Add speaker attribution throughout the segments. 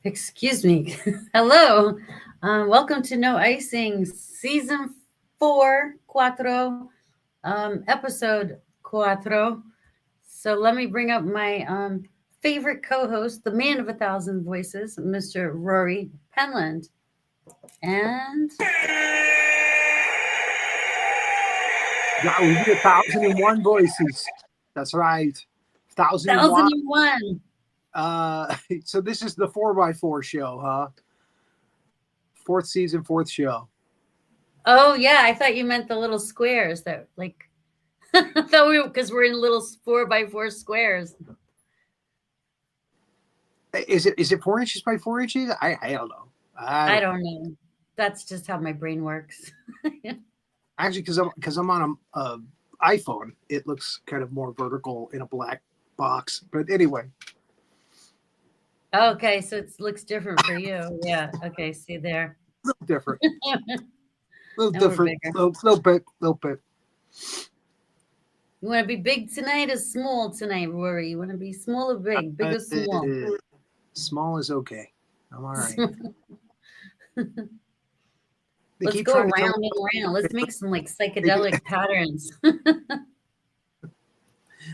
Speaker 1: Excuse me. Hello. Welcome to No Icing Season 4, Episode 4. So let me bring up my favorite co-host, the man of 1,000 voices, Mr. Rory Penland. And...
Speaker 2: Yeah, we did 1,001 voices. That's right.
Speaker 1: 1,001.
Speaker 2: So this is the 4x4 show, huh? 4th season, 4th show.
Speaker 1: Oh yeah, I thought you meant the little squares that like. I thought because we're in little 4x4 squares.
Speaker 2: Is it 4 inches by 4 inches? I don't know.
Speaker 1: I don't know. That's just how my brain works.
Speaker 2: Actually, because I'm on a iPhone, it looks kind of more vertical in a black box. But anyway.
Speaker 1: Okay, so it looks different for you. Yeah. Okay, see there.
Speaker 2: A little different. A little different. Little bit.
Speaker 1: You want to be big tonight or small tonight, Rory? You want to be small or big? Big or small?
Speaker 2: Small is okay. I'm all right.
Speaker 1: Let's go around and around. Let's make some like psychedelic patterns.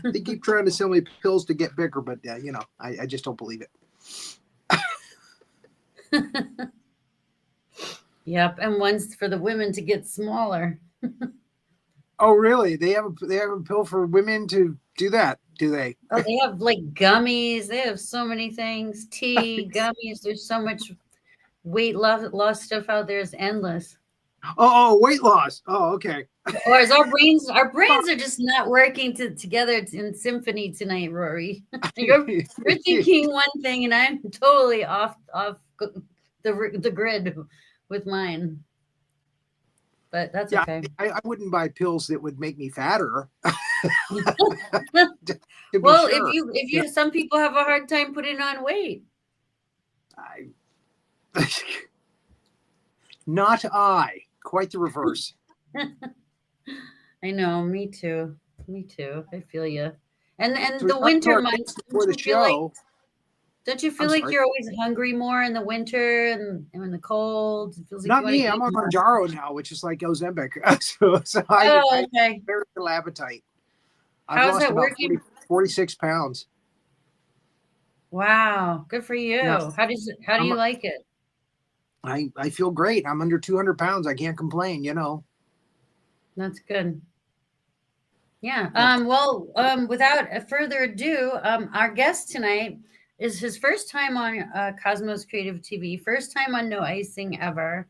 Speaker 2: They keep trying to sell me pills to get bigger, but I just don't believe it.
Speaker 1: Yep, and one's for the women to get smaller.
Speaker 2: Oh, really? They have a pill for women to do that, do they?
Speaker 1: Oh, they have like gummies. They have so many things. Tea, gummies. There's so much weight loss stuff out there. It's endless.
Speaker 2: Oh, weight loss. Oh, okay.
Speaker 1: Or is our brains are just not working together in symphony tonight, Rory. You're thinking one thing, and I'm totally off the grid with mine. But that's okay.
Speaker 2: I wouldn't buy pills that would make me fatter.
Speaker 1: Well, sure. if you some people have a hard time putting on weight.
Speaker 2: Not I. Quite the reverse.
Speaker 1: I know. Me too. I feel you. And the winter months
Speaker 2: for the show.
Speaker 1: Don't you feel like you're always hungry more in the winter and in the cold? It feels like
Speaker 2: not me. I'm on Manjaro now, which is like Ozempic. so I have very little appetite. I've lost about 46 pounds.
Speaker 1: Wow, good for you. Yeah. How do you like it?
Speaker 2: I feel great. I'm under 200 pounds. I can't complain.
Speaker 1: That's good. Yeah. Without further ado, our guest tonight is his first time on Cosmos Creative TV, first time on No Icing ever.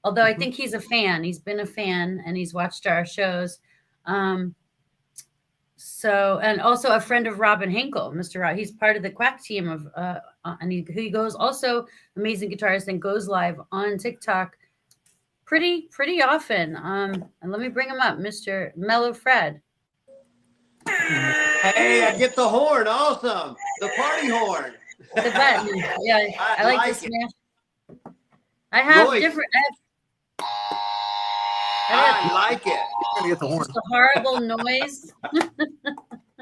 Speaker 1: Although I think he's a fan. He's been a fan and he's watched our shows. And also a friend of Robin Hinkle, Mr. Rob. He's part of the Quack team of, and he goes also amazing guitarist and goes live on TikTok pretty often. And let me bring him up, Mr. Mellow Fred.
Speaker 3: Hey, I get the horn. Awesome. The party horn.
Speaker 1: The button. Yeah, I like to smash. I have different.
Speaker 3: I like it.
Speaker 2: I'm gonna get the horn.
Speaker 1: It's a horrible noise.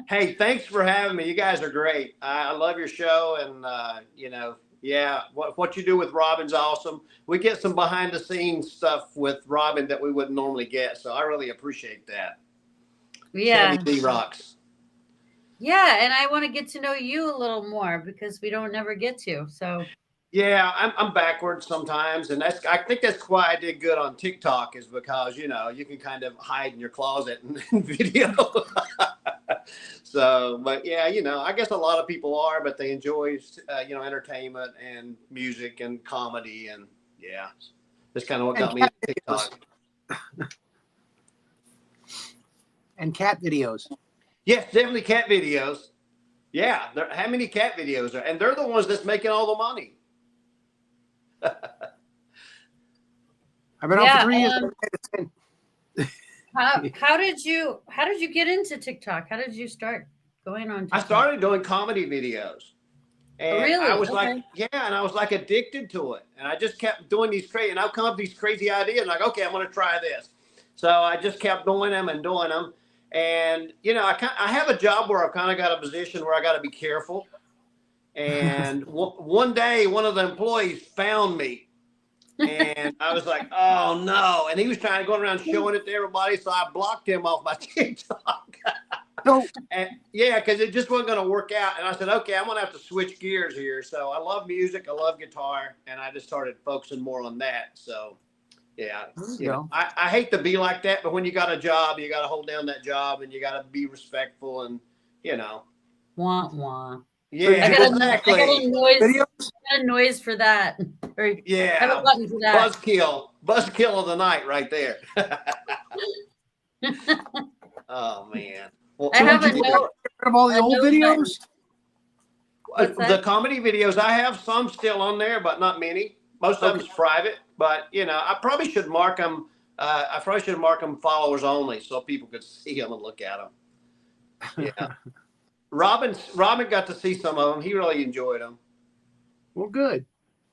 Speaker 3: Hey, thanks for having me. You guys are great. I love your show, and Yeah, what you do with Robin's awesome. We get some behind the scenes stuff with Robin that we wouldn't normally get, so I really appreciate that.
Speaker 1: Yeah.
Speaker 3: Sammy D rocks.
Speaker 1: Yeah, and I want to get to know you a little more because we don't never get to. So
Speaker 3: yeah, I'm backwards sometimes, and I think that's why I did good on TikTok, is because you can kind of hide in your closet and video. So, but yeah, I guess a lot of people are, but they enjoy entertainment and music and comedy, and yeah, that's kind of what got me into TikTok.
Speaker 2: And cat videos.
Speaker 3: Yes, definitely cat videos. Yeah, how many cat videos are? And they're the ones that's making all the money.
Speaker 2: I've been on for 3 years.
Speaker 1: How did you get into TikTok? How did you start going on TikTok?
Speaker 3: I started doing comedy videos. And
Speaker 1: really?
Speaker 3: I was and I was like addicted to it. And I just kept doing these crazy, and I've come up with these crazy ideas, like, okay, I'm going to try this. So I just kept doing them and doing them. And, I have a job where I've kind of got a position where I got to be careful. And one day, one of the employees found me. And I was like, oh, no. And he was trying to go around showing it to everybody. So I blocked him off my TikTok.
Speaker 2: No.
Speaker 3: And yeah, because it just wasn't going to work out. And I said, okay, I'm going to have to switch gears here. So I love music. I love guitar. And I just started focusing more on that. So, yeah, I hate to be like that. But when you got a job, you got to hold down that job, and you got to be respectful and,
Speaker 1: Wah, wah.
Speaker 3: Yeah, exactly.
Speaker 1: I got a noise for that. Or
Speaker 3: yeah.
Speaker 1: have a button for that.
Speaker 3: Buzzkill of the night right there. Oh, man. Well,
Speaker 1: I have
Speaker 2: of all the old videos?
Speaker 3: The comedy videos, I have some still on there, but not many. Most of them's private, but I probably should mark them. I probably should mark them followers only, so people could see them and look at them. Yeah. Robin got to see some of them. He really enjoyed them.
Speaker 2: Well, good.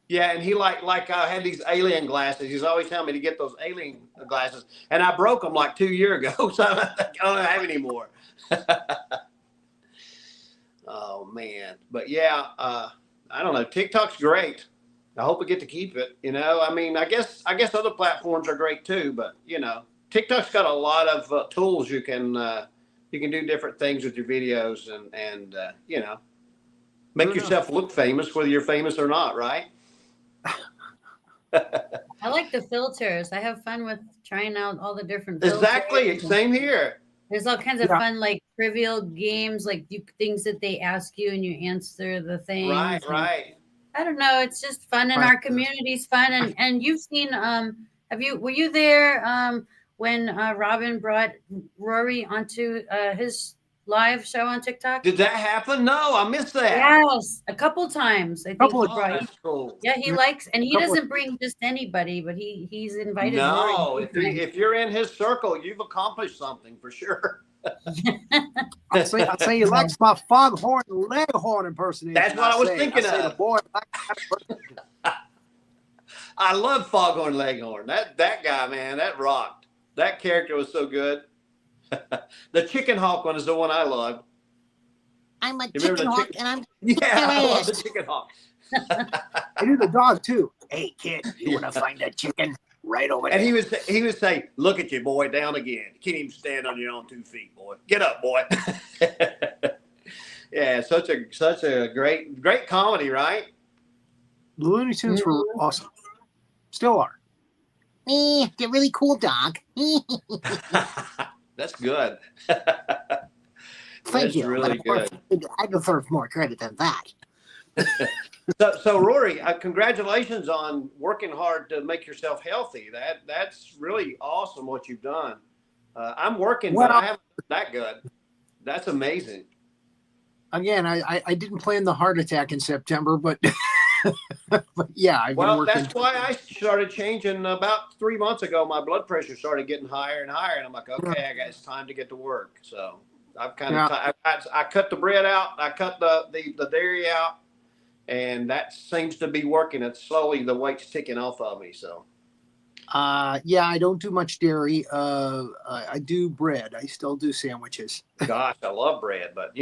Speaker 3: Yeah, and he had these alien glasses. He's always telling me to get those alien glasses, and I broke them like 2 years ago, so I don't have any more. Oh man, but yeah, I don't know. TikTok's great. I hope we get to keep it. I mean, I guess other platforms are great too, but TikTok's got a lot of tools you can do different things with your videos and make yourself look famous, whether you're famous or not, right?
Speaker 1: I like the filters. I have fun with trying out all the different filters.
Speaker 3: Exactly. Same here.
Speaker 1: There's all kinds of fun, like trivial games, like things that they ask you and you answer the things.
Speaker 3: Right.
Speaker 1: I don't know. It's just fun, and our community's fun. And you've seen, were you there when Robin brought Rory onto his live show on TikTok?
Speaker 3: Did that happen? No, I missed that.
Speaker 1: Yes, a couple times. I think
Speaker 3: that's cool.
Speaker 1: Yeah, he likes, and he doesn't bring just anybody, but he's invited.
Speaker 3: No, if you're in his circle, you've accomplished something for sure.
Speaker 2: I'll say he likes my foghorn leghorn impersonation.
Speaker 3: That's what I was thinking of. Boy, I love foghorn leghorn. That guy, man, that rocked. That character was so good. The chicken hawk one is the one I loved.
Speaker 4: I'm a chicken hawk, and I'm
Speaker 3: I love the chicken hawk.
Speaker 2: I do the dog too. Hey kid, you want to find that chicken? Right over there.
Speaker 3: And he would say, "Look at you, boy, down again. You can't even stand on your own 2 feet, boy. Get up, boy." Yeah, such a great comedy, right?
Speaker 2: The Looney Tunes were awesome. Still are.
Speaker 4: They're really cool, dog.
Speaker 3: That's good.
Speaker 4: Thank you.
Speaker 3: Really good.
Speaker 4: I deserve more credit than that.
Speaker 3: So Rory, congratulations on working hard to make yourself healthy. That's really awesome what you've done. I'm working, but I haven't been that good. That's amazing.
Speaker 2: Again, I didn't plan the heart attack in September, but but yeah, I've been working.
Speaker 3: That's why I started changing about 3 months ago. My blood pressure started getting higher and higher, and I'm like, okay, it's time to get to work. So I've kind of I cut the bread out, I cut the dairy out. And that seems to be working. It's slowly the weight's ticking off of me. So,
Speaker 2: yeah, I don't do much dairy. I do bread. I still do sandwiches.
Speaker 3: Gosh, I love bread, but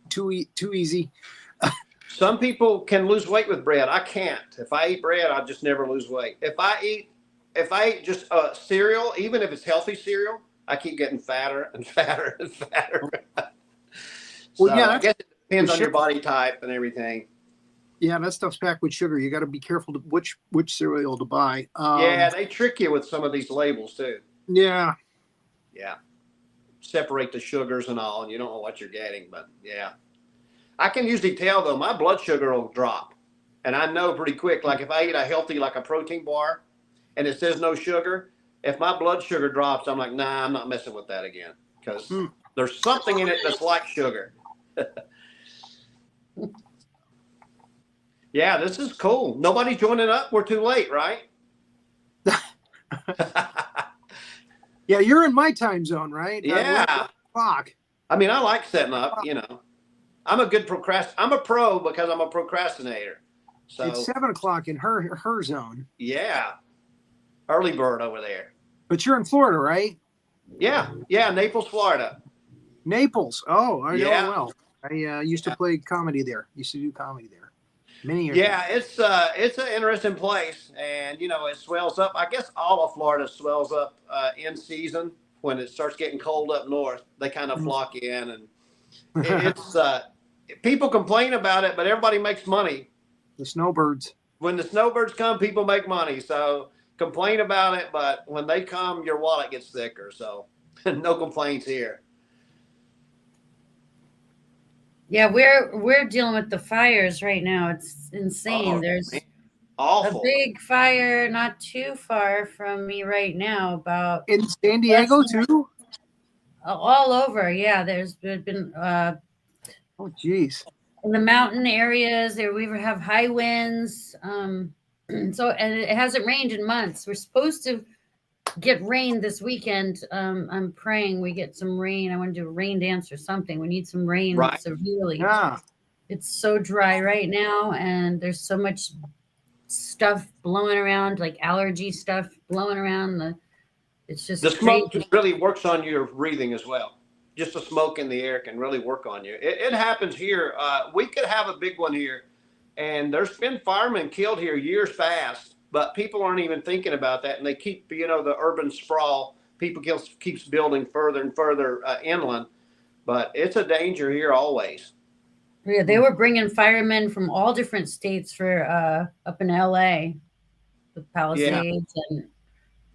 Speaker 2: too easy.
Speaker 3: Some people can lose weight with bread. I can't. If I eat bread, I just never lose weight. If I eat just cereal, even if it's healthy cereal, I keep getting fatter and fatter and fatter. So
Speaker 2: Well, yeah,
Speaker 3: I guess it depends on your body type and everything.
Speaker 2: Yeah, that stuff's packed with sugar. You got to be careful which cereal to buy.
Speaker 3: Yeah, they trick you with some of these labels too.
Speaker 2: Yeah.
Speaker 3: Yeah. Separate the sugars and all, and you don't know what you're getting, but yeah. I can usually tell though, my blood sugar will drop. And I know pretty quick, like if I eat a healthy, like a protein bar and it says no sugar, if my blood sugar drops, I'm like, nah, I'm not messing with that again. Because there's something in it that's like sugar. Yeah, this is cool. Nobody joining up? We're too late, right?
Speaker 2: Yeah, you're in my time zone, right?
Speaker 3: Yeah.
Speaker 2: Clock.
Speaker 3: I mean, I like setting up, you know. I'm a pro because I'm a procrastinator. So
Speaker 2: it's 7 o'clock in her zone.
Speaker 3: Yeah. Early bird over there.
Speaker 2: But you're in Florida, right?
Speaker 3: Yeah. Yeah, Naples, Florida.
Speaker 2: Naples. Oh, I know well. I used to play comedy there. Used to do comedy there. Many years ago.
Speaker 3: It's an interesting place, and you know it swells up. I guess all of Florida swells up in season when it starts getting cold up north. They kind of flock in, and it's people complain about it, but everybody makes money.
Speaker 2: The snowbirds.
Speaker 3: When the snowbirds come, people make money. So complain about it, but when they come, your wallet gets thicker. So no complaints here.
Speaker 1: Yeah, we're dealing with the fires right now. It's insane. There's
Speaker 3: awful.
Speaker 1: a big fire not too far from me right now. About
Speaker 2: in San Diego too.
Speaker 1: All over. Yeah, there's been.
Speaker 2: Oh, geez.
Speaker 1: In the mountain areas, we have high winds. So and it hasn't rained in months. We're supposed to get rain this weekend. I'm praying we get some rain. I want to do a rain dance or something. We need some rain severely.
Speaker 2: Yeah.
Speaker 1: It's so dry right now, and there's so much stuff blowing around, like allergy stuff blowing around. It's just
Speaker 3: the smoke really works on your breathing as well. Just the smoke in the air can really work on you. It happens here. We could have a big one here, and there's been firemen killed here years past. But people aren't even thinking about that, and they keep, you know, the urban sprawl. People keeps building further and further inland, but it's a danger here always.
Speaker 1: Yeah, they were bringing firemen from all different states for up in LA, the Palisades and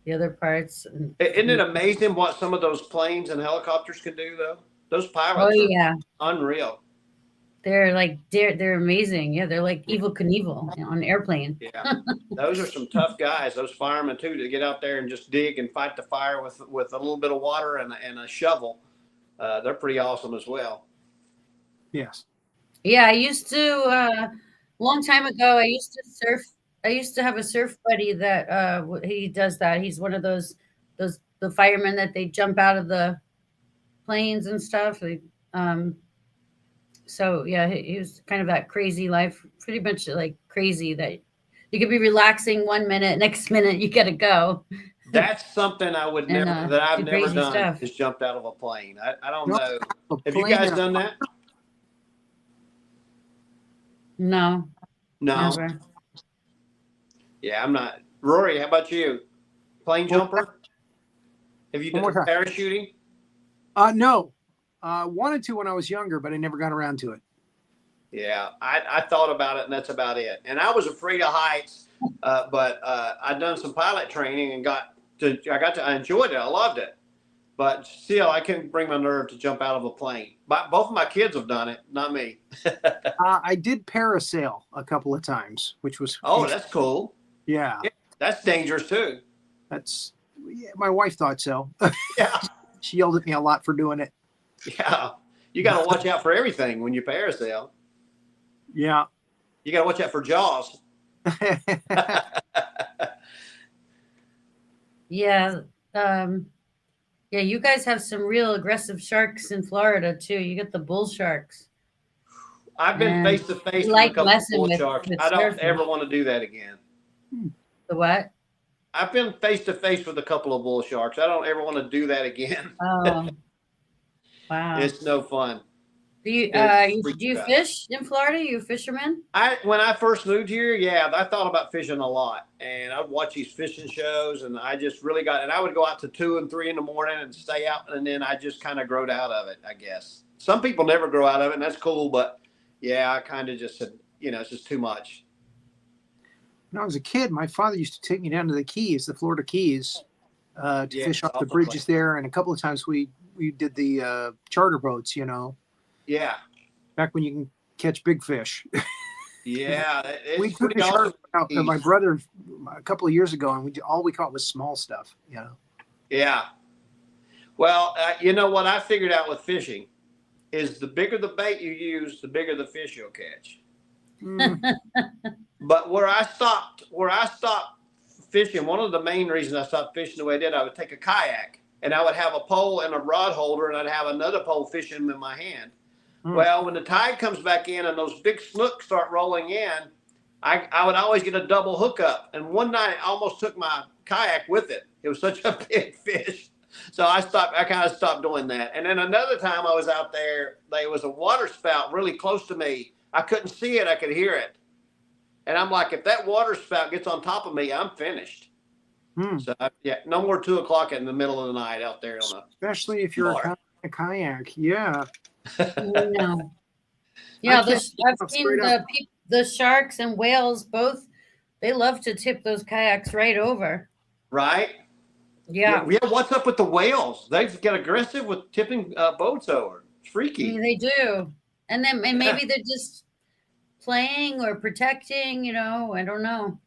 Speaker 1: the other parts.
Speaker 3: Isn't it amazing what some of those planes and helicopters can do, though? Those pilots are unreal.
Speaker 1: They're like they're amazing. Yeah, they're like Evel Knievel on an airplane.
Speaker 3: Yeah, those are some tough guys. Those firemen too, to get out there and just dig and fight the fire with a little bit of water and a shovel. They're pretty awesome as well.
Speaker 2: Yes.
Speaker 1: Yeah, I used to a long time ago. I used to surf. I used to have a surf buddy that he does that. He's one of those the firemen that they jump out of the planes and stuff. So yeah, he was kind of that crazy life, pretty much like crazy that you could be relaxing 1 minute, next minute you gotta go.
Speaker 3: That's something I would never that I've never done
Speaker 1: stuff.
Speaker 3: is jumped out of a plane. I don't know. Have you guys done that?
Speaker 1: No.
Speaker 3: Never. Yeah, I'm not. Rory, how about you? Plane jumper? Have you done parachuting?
Speaker 2: No. Wanted to when I was younger, but I never got around to it.
Speaker 3: Yeah, I thought about it, and that's about it. And I was afraid of heights, but I'd done some pilot training and I enjoyed it. I loved it. But still, I couldn't bring my nerve to jump out of a plane. But both of my kids have done it, not me.
Speaker 2: I did parasail a couple of times, which was
Speaker 3: that's cool.
Speaker 2: Yeah,
Speaker 3: that's dangerous too.
Speaker 2: My wife thought so.
Speaker 3: Yeah,
Speaker 2: she yelled at me a lot for doing it.
Speaker 3: Yeah, you got to watch out for everything when you parasail.
Speaker 2: Yeah,
Speaker 3: you got to watch out for jaws.
Speaker 1: Yeah. Yeah, you guys have some real aggressive sharks in Florida too. You get the bull sharks.
Speaker 3: I've been face to face with a couple of bull sharks. I don't ever want to do that again.
Speaker 1: The what?
Speaker 3: I've been face to face with a couple of bull sharks. I don't ever want to do that again.
Speaker 1: Oh, wow.
Speaker 3: It's no fun.
Speaker 1: Do you fish in Florida? You a fisherman?
Speaker 3: When I first moved here, yeah, I thought about fishing a lot, and I'd watch these fishing shows, and I just really and I would go out to 2 and 3 in the morning and stay out, and then I just kind of growed out of it, I guess. Some people never grow out of it, and that's cool, but yeah, I kind of just said, it's just too much.
Speaker 2: When I was a kid, my father used to take me down to the Keys, the Florida Keys, to fish off the bridges there, and a couple of times we did the charter boats,
Speaker 3: Yeah.
Speaker 2: Back when you can catch big fish.
Speaker 3: Yeah.
Speaker 2: We took the charter out to my brother a couple of years ago, and all we caught was small stuff,
Speaker 3: Yeah. Well, what I figured out with fishing is the bigger the bait you use, the bigger the fish you'll catch. But where I stopped fishing, one of the main reasons I stopped fishing the way I did, I would take a kayak and I would have a pole and a rod holder, and I'd have another pole fishing in my hand. Well, when the tide comes back in and those big snooks start rolling in, I would always get a double hookup. And one night I almost took my kayak with it. It was such a big fish. So I kind of stopped doing that. And then another time I was out there, there was a water spout really close to me. I couldn't see it. I could hear it. And I'm like, if that water spout gets on top of me, I'm finished. So no more 2 o'clock in the middle of the night out there.
Speaker 2: Especially if you're a kayak. Yeah.
Speaker 1: No. Yeah, I've seen the sharks and whales both. They love to tip those kayaks right over.
Speaker 3: Right.
Speaker 1: Yeah.
Speaker 3: What's up with the whales? They get aggressive with tipping boats over. It's freaky.
Speaker 1: They do, and maybe they're just playing or protecting. I don't know.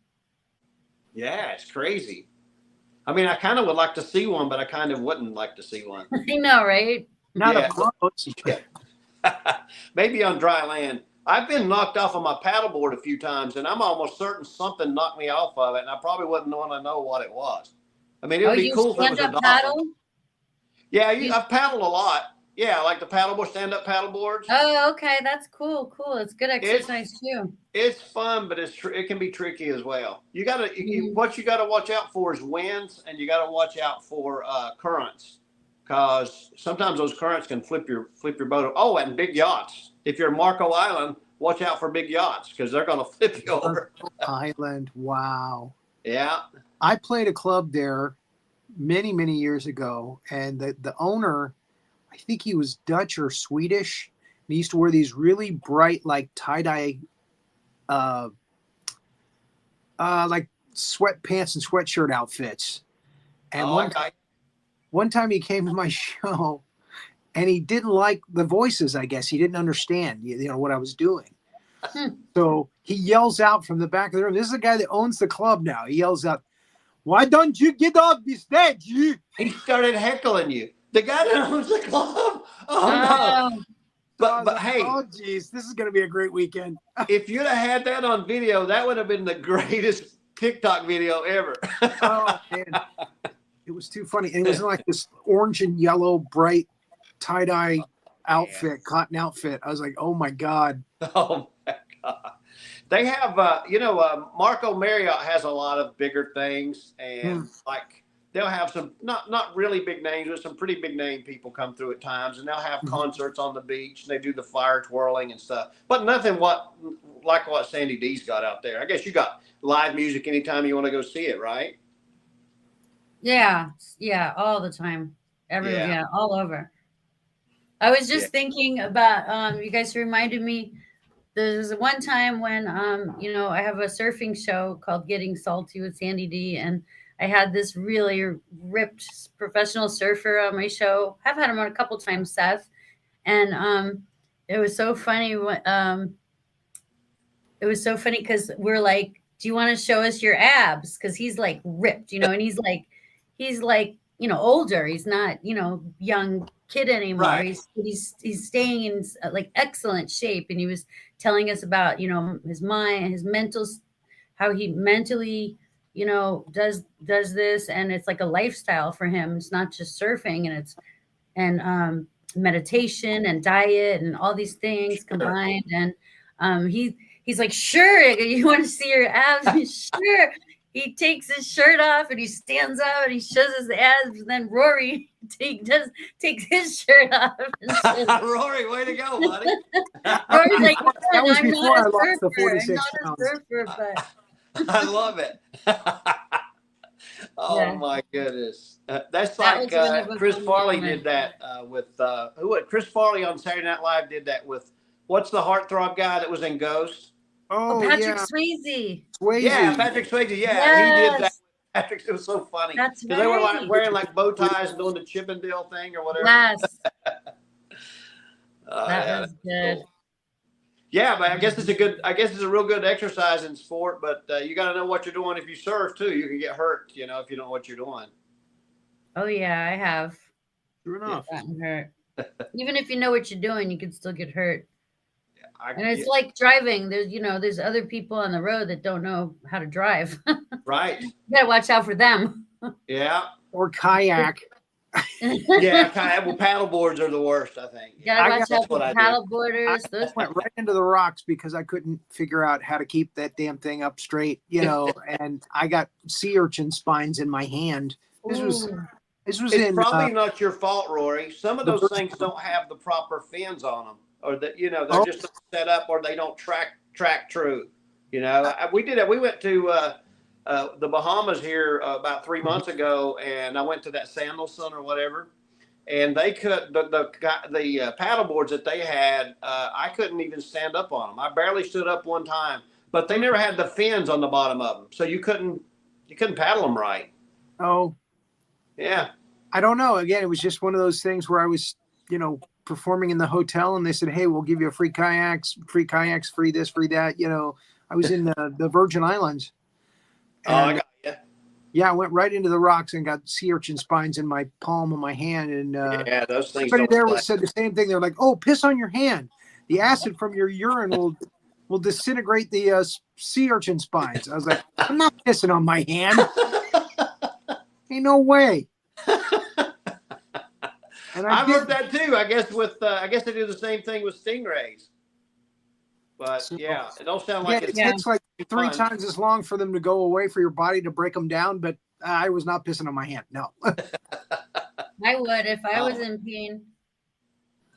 Speaker 3: Yeah, it's crazy. I mean, I kind of would like to see one, but I kind of wouldn't like to see one.
Speaker 1: I know, right?
Speaker 2: Not a boat.
Speaker 3: Maybe on dry land. I've been knocked off of my paddleboard a few times, and I'm almost certain something knocked me off of it, and I probably wouldn't want to know what it was. I mean, it would be cool if it was a dolphin.
Speaker 1: Paddle?
Speaker 3: Yeah, I've paddled a lot. Yeah, like the paddleboard, stand-up paddleboards.
Speaker 1: Oh, okay, that's cool. It's good exercise too.
Speaker 3: It's fun, but it can be tricky as well. What you gotta watch out for is winds, and you gotta watch out for currents, because sometimes those currents can flip your boat. Oh, and big yachts. If you're in Marco Island, watch out for big yachts because they're gonna flip you over.
Speaker 2: Island, wow.
Speaker 3: Yeah.
Speaker 2: I played a club there many, many years ago, and the owner, I think he was Dutch or Swedish. He used to wear these really bright, like tie-dye, like sweatpants and sweatshirt outfits. And one time he came to my show, and he didn't like the voices. I guess he didn't understand, what I was doing. So he yells out from the back of the room. This is the guy that owns the club now. He yells out, "Why don't you get off the stage?"
Speaker 3: He started heckling you. The guy that owns the club. Oh no! But hey,
Speaker 2: oh geez, this is going to be a great weekend.
Speaker 3: If you'd have had that on video, that would have been the greatest TikTok video ever.
Speaker 2: Oh man, it was too funny. And it was like this orange and yellow, bright tie-dye outfit, cotton outfit. I was like, oh my god.
Speaker 3: Oh my god. They have, Marco Marriott has a lot of bigger things, and like they'll have some not really big names, but some pretty big name people come through at times, and they'll have concerts on the beach, and they do the fire twirling and stuff. But nothing like what Sandy D's got out there. I guess you got live music anytime you want to go see it, right?
Speaker 1: Yeah, all the time, everywhere, all over. I was just thinking about you guys reminded me. There's one time when I have a surfing show called Getting Salty with Sandy D, and I had this really ripped professional surfer on my show. I've had him on a couple times, Seth, and it was so funny. It was so funny because we're like, "Do you want to show us your abs?" Because he's like ripped, and he's like older. He's not young kid anymore.
Speaker 3: Right.
Speaker 1: He's staying in like excellent shape, and he was telling us about his mind, his mental, how he mentally does this, and it's like a lifestyle for him. It's not just surfing, and meditation and diet and all these things combined. And he's like, "Sure, you want to see your abs?" Sure. he takes his shirt off and he stands up and he shows his abs. And then Rory takes his shirt off and shows.
Speaker 3: Rory, way to go, buddy.
Speaker 1: Rory's like,
Speaker 2: That was
Speaker 1: I'm
Speaker 2: before
Speaker 1: not
Speaker 2: I
Speaker 1: a
Speaker 2: lost the
Speaker 1: surfer. I'm
Speaker 2: 46
Speaker 1: not a
Speaker 2: pounds.
Speaker 1: surfer, but
Speaker 3: I love it. Oh
Speaker 1: Yeah.
Speaker 3: my goodness. That's
Speaker 1: That
Speaker 3: like
Speaker 1: was one of a
Speaker 3: Chris
Speaker 1: fun
Speaker 3: Farley
Speaker 1: moment.
Speaker 3: did that with Chris Farley on Saturday Night Live did that with what's the heartthrob guy that was in Ghost?
Speaker 2: Oh,
Speaker 1: Patrick
Speaker 2: yeah.
Speaker 1: Swayze.
Speaker 2: Swayze.
Speaker 3: Yeah, Patrick Swayze. Yeah, he did that.
Speaker 1: Yes.
Speaker 3: Patrick, it was so funny.
Speaker 1: That's
Speaker 3: Because they were like
Speaker 1: right.
Speaker 3: wearing like bow ties and doing the Chippendale thing or whatever.
Speaker 1: Yes,
Speaker 3: Oh,
Speaker 1: that
Speaker 3: yeah,
Speaker 1: was
Speaker 3: that's
Speaker 1: good.
Speaker 3: cool. Yeah, but I guess it's a real good exercise in sport, but you got to know what you're doing. If you surf too, you can get hurt, if you don't know what you're doing.
Speaker 1: Oh yeah, I have
Speaker 2: True enough.
Speaker 1: gotten hurt. Even if you know what you're doing, you can still get hurt. And it's
Speaker 3: Yeah,
Speaker 1: like driving. There's other people on the road that don't know how to drive.
Speaker 3: right.
Speaker 1: You gotta watch out for them.
Speaker 3: Yeah.
Speaker 2: Or kayak.
Speaker 3: Yeah, well, paddle boards are the worst, I think.
Speaker 1: You gotta
Speaker 2: I
Speaker 1: watch
Speaker 3: got-
Speaker 1: out for
Speaker 3: that's what I
Speaker 1: paddle boarders. Those
Speaker 2: Went right into the rocks because I couldn't figure out how to keep that damn thing up straight, and I got sea urchin spines in my hand. This was
Speaker 1: Ooh.
Speaker 2: This was
Speaker 3: It's
Speaker 2: in
Speaker 3: probably not your fault, Rory. Some of
Speaker 2: the
Speaker 3: those
Speaker 2: first
Speaker 3: things
Speaker 2: one.
Speaker 3: don't have the proper fins on them, or that they're
Speaker 2: Oh.
Speaker 3: just not set up, or they don't track true. We did it. We went to the Bahamas here about 3 months ago, and I went to that Sandalson or whatever, and they could the paddle boards that they had. I couldn't even stand up on them. I barely stood up one time, but they never had the fins on the bottom of them, so you couldn't paddle them right.
Speaker 2: oh,
Speaker 3: Yeah.
Speaker 2: I don't know. Again, it was just one of those things where I was, performing in the hotel, and they said, "Hey, we'll give you a free kayaks, free this, free that." I was in the Virgin Islands.
Speaker 3: Oh, I
Speaker 2: And,
Speaker 3: got you.
Speaker 2: yeah, I went right into the rocks and got sea urchin spines in my palm of my hand. And
Speaker 3: Yeah, those things.
Speaker 2: everybody
Speaker 3: don't
Speaker 2: there
Speaker 3: play.
Speaker 2: said the same thing. They're like, "Oh, piss on your hand. The acid from your urine will disintegrate the sea urchin spines." I was like, "I'm not pissing on my hand. Ain't no way." And
Speaker 3: I've
Speaker 2: did.
Speaker 3: heard that too. I guess I guess they do the same thing with stingrays. But
Speaker 2: So,
Speaker 3: yeah, it don't sound
Speaker 2: Yeah,
Speaker 3: like
Speaker 2: it
Speaker 3: it's
Speaker 2: takes like three
Speaker 3: fun.
Speaker 2: times as long for them to go away for your body to break them down. But I was not pissing on my hand. No.
Speaker 1: I would if I was
Speaker 3: Oh.
Speaker 1: in pain.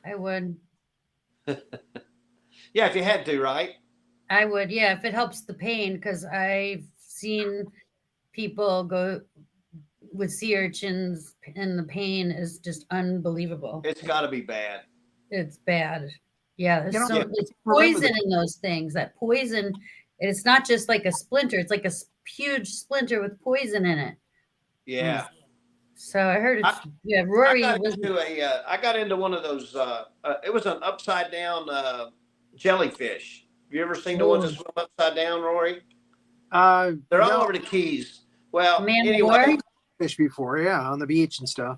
Speaker 1: I would.
Speaker 3: Yeah, if you had to, right?
Speaker 1: I would. Yeah, if it helps the pain, because I've seen people go with sea urchins, and the pain is just unbelievable.
Speaker 3: It's got to be bad.
Speaker 1: It's bad. Yeah, there's
Speaker 2: Yeah.
Speaker 1: it's
Speaker 2: Remember
Speaker 1: poison in those things. That poison, it's not just like a splinter. It's like a huge splinter with poison in it.
Speaker 3: Yeah.
Speaker 1: So I heard it's
Speaker 3: I
Speaker 1: Rory
Speaker 3: got
Speaker 1: was
Speaker 3: I got into one of those. It was an upside down jellyfish. Have you ever seen the ones that swim upside down, Rory? They're all over the Keys. Well,
Speaker 1: Man
Speaker 3: anyway.
Speaker 2: Fish before, yeah, on the beach and stuff.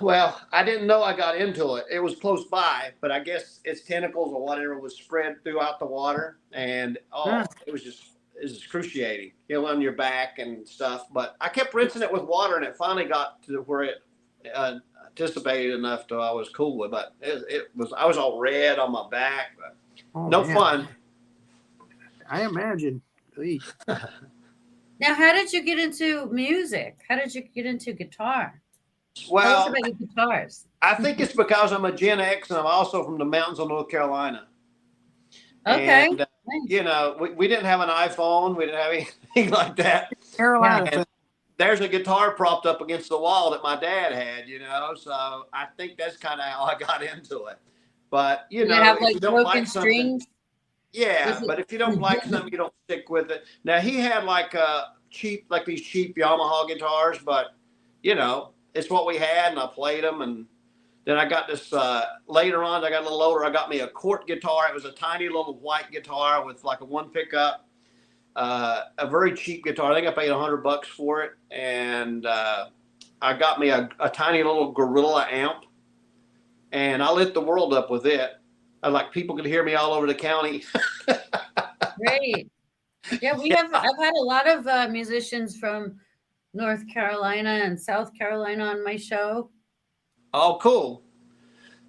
Speaker 3: Well, I didn't know I got into it. It was close by, but I guess its tentacles or whatever was spread throughout the water, and it was excruciating, on your back and stuff. But I kept rinsing it with water, and it finally got to where it dissipated enough to I was cool with. But I was all red on my back. But no
Speaker 2: man.
Speaker 3: fun.
Speaker 2: I imagine. Eesh.
Speaker 1: Now, how did you get into music? How did you get into guitar? Tell us
Speaker 3: Well,
Speaker 1: about your guitars.
Speaker 3: I think it's because I'm a Gen X, and I'm also from the mountains of North Carolina.
Speaker 1: Okay.
Speaker 3: And, we didn't have an iPhone. We didn't have anything like that.
Speaker 2: Carolina.
Speaker 3: And there's a guitar propped up against the wall that my dad had, so I think that's kind of how I got into it. But,
Speaker 1: You have
Speaker 3: if
Speaker 1: like
Speaker 3: you don't
Speaker 1: broken
Speaker 3: like something,
Speaker 1: strings.
Speaker 3: yeah, but if you don't like something, you don't stick with it. Now, he had like these cheap Yamaha guitars, but, it's what we had, and I played them. And then I got this, later on, I got a little older, I got me a Cort guitar. It was a tiny little white guitar with like a one pickup, a very cheap guitar. I think I paid $100 for it. And I got me a tiny little Gorilla amp, and I lit the world up with it. People could hear me all over the county.
Speaker 1: Great. Yeah, I've had a lot of musicians from North Carolina and South Carolina on my show.
Speaker 3: Oh, cool.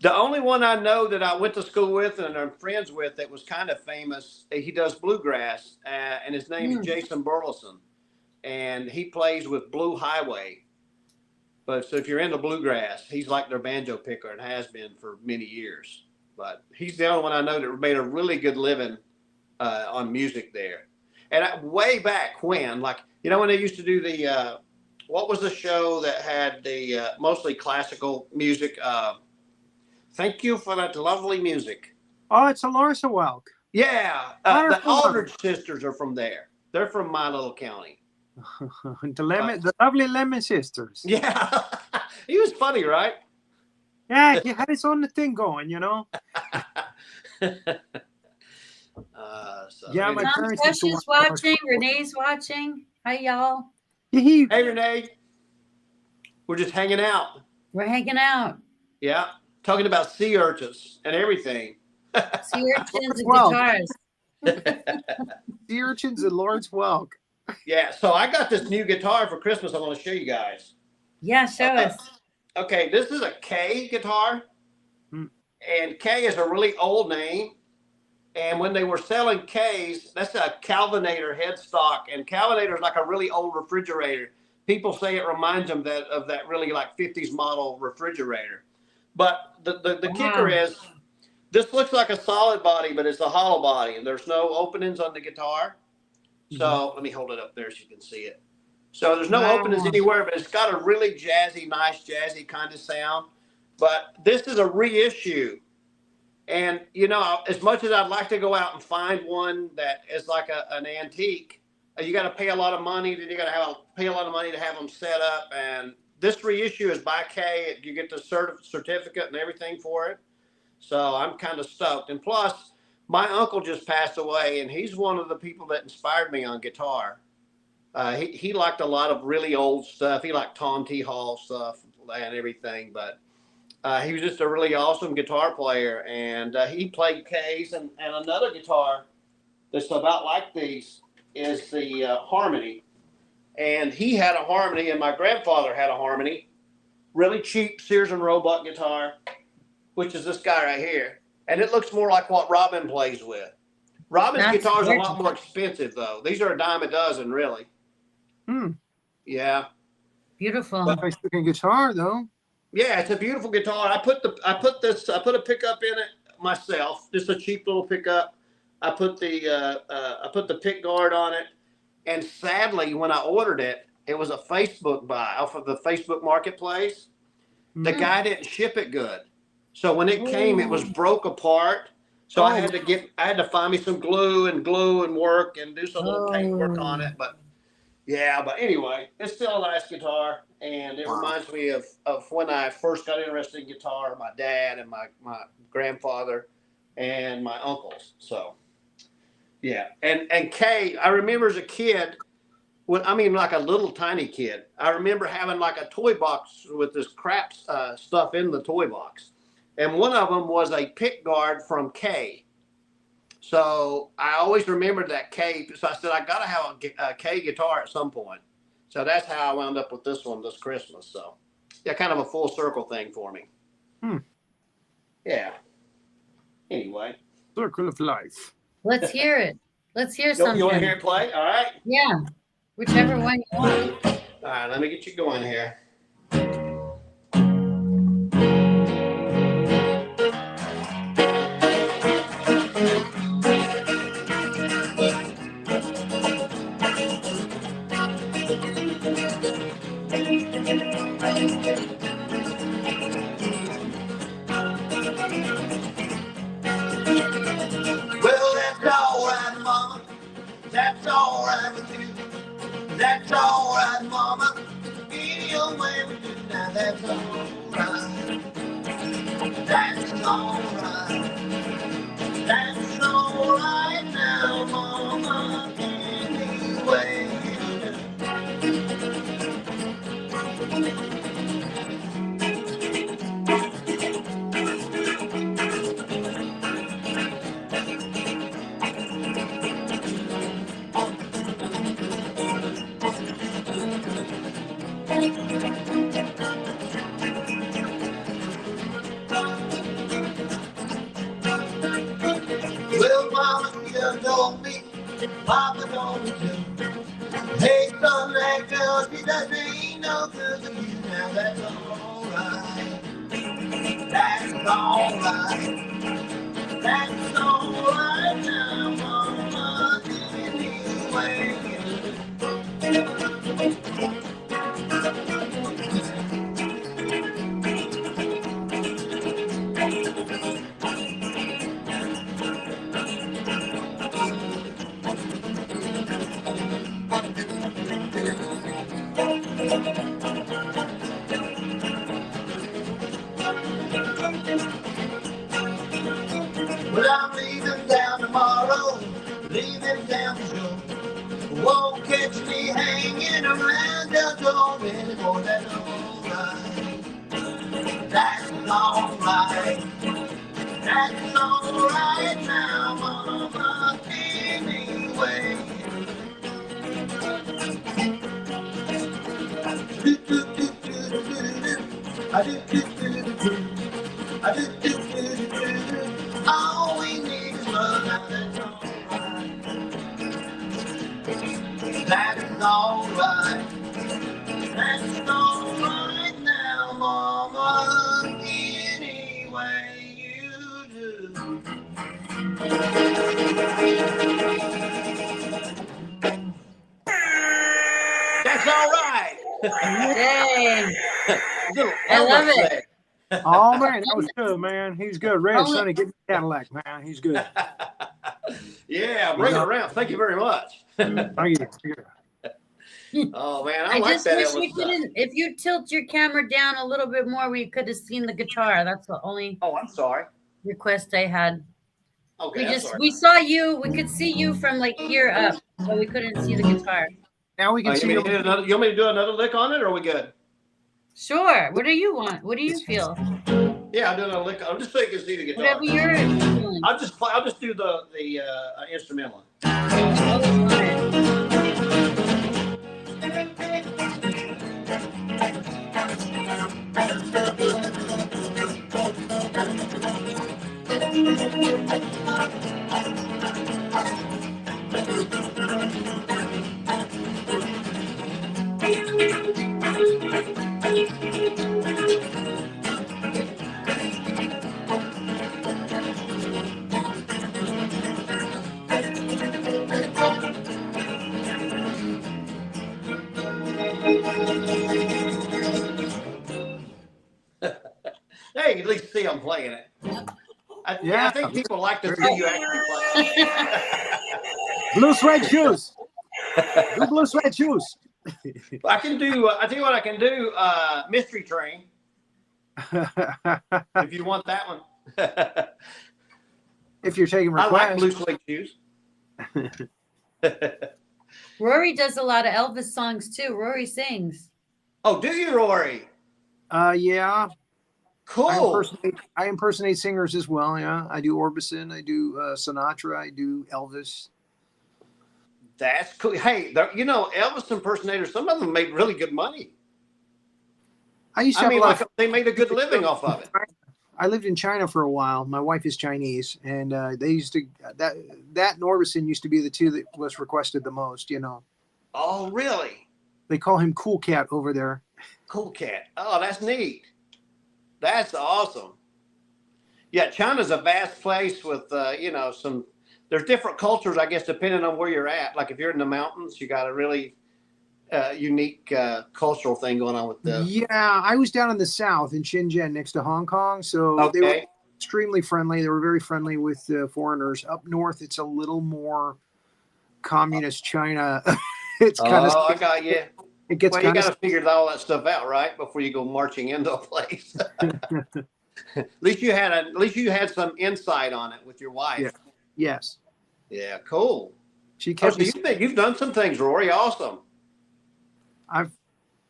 Speaker 3: The only one I know that I went to school with and I'm friends with that was kind of famous, he does bluegrass, and his name is Jason Burleson. and he plays with Blue Highway. But so if you're into bluegrass, he's like their banjo picker and has been for many years. But he's the only one I know that made a really good living on music there. And way back when, like, you know, when they used to do the, what was the show that had the mostly classical music? Thank you for that lovely music.
Speaker 2: Oh, it's a Larsa Welk.
Speaker 3: Yeah, the Aldridge sisters are from there. They're from my little county.
Speaker 2: The lovely Lemon Sisters.
Speaker 3: Yeah, he was funny, right?
Speaker 2: Yeah, he had his own thing going, you know.
Speaker 3: Yeah,
Speaker 2: my
Speaker 1: Tom
Speaker 2: parents
Speaker 1: Fresh
Speaker 2: used
Speaker 1: is
Speaker 2: to watch-
Speaker 1: watching. Renee's watching. Hi, y'all.
Speaker 2: He,
Speaker 3: Hey, Renee. We're just hanging out.
Speaker 1: We're hanging out.
Speaker 3: Yeah, talking about sea urchins and everything.
Speaker 1: Sea urchins and
Speaker 2: Well.
Speaker 1: guitars.
Speaker 2: the urchins and Lawrence Welk.
Speaker 3: Yeah, so I got this new guitar for Christmas I want to show you guys.
Speaker 1: Yeah, show us.
Speaker 3: Okay, this is a K guitar.
Speaker 2: Hmm.
Speaker 3: And K is a really old name. And when they were selling Ks, that's a Calvinator headstock. And Calvinator is like a really old refrigerator. People say it reminds them of that really like 50s model refrigerator. But the kicker is, this looks like a solid body, but it's a hollow body. And there's no openings on the guitar. So let me hold it up there so you can see it. So there's no openings anywhere, but it's got a really jazzy, nice jazzy kind of sound. But this is a reissue. And, you know, as much as I'd like to go out and find one that is like an antique, you got to pay a lot of money. Then you got to pay a lot of money to have them set up. And this reissue is by K. You get the certificate and everything for it. So I'm kind of stoked. And plus, my uncle just passed away, and he's one of the people that inspired me on guitar. He liked a lot of really old stuff. He liked Tom T. Hall stuff and everything, but he was just a really awesome guitar player. And he played Ks, and another guitar that's about like these is the Harmony. And he had a Harmony, and my grandfather had a Harmony. Really cheap Sears and Roebuck guitar, which is this guy right here. And it looks more like what Robin plays with. Robin's guitars are a lot more expensive, though. These are a dime a dozen, really. Yeah.
Speaker 1: Beautiful.
Speaker 2: Nice looking guitar, though.
Speaker 3: Yeah, it's a beautiful guitar. I put a pickup in it myself. Just a cheap little pickup. I put the pick guard on it. And sadly, when I ordered it, it was a Facebook buy off of the Facebook Marketplace. The guy didn't ship it good. So when it came, it was broke apart. So I had to find me some glue and work and do some little paintwork on it. But yeah, but anyway, it's still a nice guitar. And it reminds me of when I first got interested in guitar, my dad and my grandfather and my uncles. So yeah. And Kay, I remember as a kid, like a little tiny kid, I remember having like a toy box with this crap stuff in the toy box. And one of them was a pick guard from K. So I always remembered that K. So I said, I got to have a K guitar at some point. So that's how I wound up with this one this Christmas. So yeah, kind of a full circle thing for me. Yeah. Anyway.
Speaker 2: Circle of life.
Speaker 1: Let's hear it. Let's hear something.
Speaker 3: You want to hear it play? All right.
Speaker 1: Yeah. Whichever one you want.
Speaker 3: All right, let me get you going here. Well, that's all right, Mama. That's all right with you. That's all right, Mama. Any old way we do now, that's all right. That's all right. That's all right now, Mama. Any way you do. Well, Mama, you told me, Papa told me too. Hey, son, Just because there ain't no good for you now, that's alright. That's alright. That's alright now, mama, anyway. Well, I'm leaving down tomorrow, leaving down for sure. Won't catch me hanging around just home anymore. That's alright. That's alright. That's alright now, mama, anyway. All we need is love, now that's alright. That's alright now, mama, any way you do. That's alright.
Speaker 1: Dang.
Speaker 3: Little
Speaker 1: I love
Speaker 3: Elvis
Speaker 1: it.
Speaker 3: there.
Speaker 2: Oh man, that was good, man. He's good. Red
Speaker 1: Only-
Speaker 2: Sonny, get me a Cadillac, man. He's good.
Speaker 3: Yeah, bring it around. Thank you very much.
Speaker 2: Thank you.
Speaker 3: Oh man,
Speaker 1: I
Speaker 3: I like
Speaker 1: just
Speaker 3: that
Speaker 1: wish
Speaker 3: Elvis
Speaker 1: we
Speaker 3: stuff.
Speaker 1: couldn't. If you tilt your camera down a little bit more, we could have seen the guitar. That's the only
Speaker 3: Oh, I'm sorry.
Speaker 1: request I had.
Speaker 3: Okay, I'm sorry.
Speaker 1: We saw you. We could see you from like here up, but we couldn't see the guitar.
Speaker 2: Now we
Speaker 3: Oh,
Speaker 2: can
Speaker 3: you,
Speaker 2: see
Speaker 3: want
Speaker 2: you.
Speaker 3: me to do another lick on it, or are we good?
Speaker 1: Sure. What do you want? What do you feel?
Speaker 3: Yeah, I'll do another lick. I'm just so you can see the guitar.
Speaker 1: Whatever you're feeling.
Speaker 3: I'll just do the instrumental.
Speaker 1: Oh, fine.
Speaker 3: Hey, at least see I'm playing it. I think people like to see you actually play.
Speaker 2: Blue suede shoes. Blue suede shoes.
Speaker 3: I can do. I tell you what, I can do. Mystery Train, if you want that one.
Speaker 2: If you're taking
Speaker 3: I like
Speaker 2: requests.
Speaker 3: blue suede shoes.
Speaker 1: Rory does a lot of Elvis songs too. Rory sings.
Speaker 3: Oh, do you, Rory?
Speaker 2: Yeah.
Speaker 3: Cool.
Speaker 2: I impersonate singers as well. Yeah, I do Orbison, I do Sinatra, I do Elvis.
Speaker 3: That's cool. Hey, Elvis impersonators, some of them made really good money.
Speaker 2: I mean,
Speaker 3: they made a good living off of it.
Speaker 2: I lived in China for a while. My wife is Chinese, and they used to that and Orbison used to be the two that was requested the most.
Speaker 3: Oh, really?
Speaker 2: They call him Cool Cat over there.
Speaker 3: Cool Cat. Oh, that's neat. That's awesome. Yeah, China's a vast place with there's different cultures, I guess, depending on where you're at. Like if you're in the mountains, you got a really unique cultural thing going on with the.
Speaker 2: Yeah, I was down in the south in Shenzhen next to Hong Kong, so they were extremely friendly. They were very friendly with foreigners. Up north, it's a little more communist China. It's kind of.
Speaker 3: Oh, I got you.
Speaker 2: It gets.
Speaker 3: Well, you got to figure all that stuff out, right, before you go marching into a place. At least you had some insight on it with your wife.
Speaker 2: Yeah. Yes.
Speaker 3: Yeah. Cool.
Speaker 2: She kept.
Speaker 3: You've done some things, Rory. Awesome.
Speaker 2: I've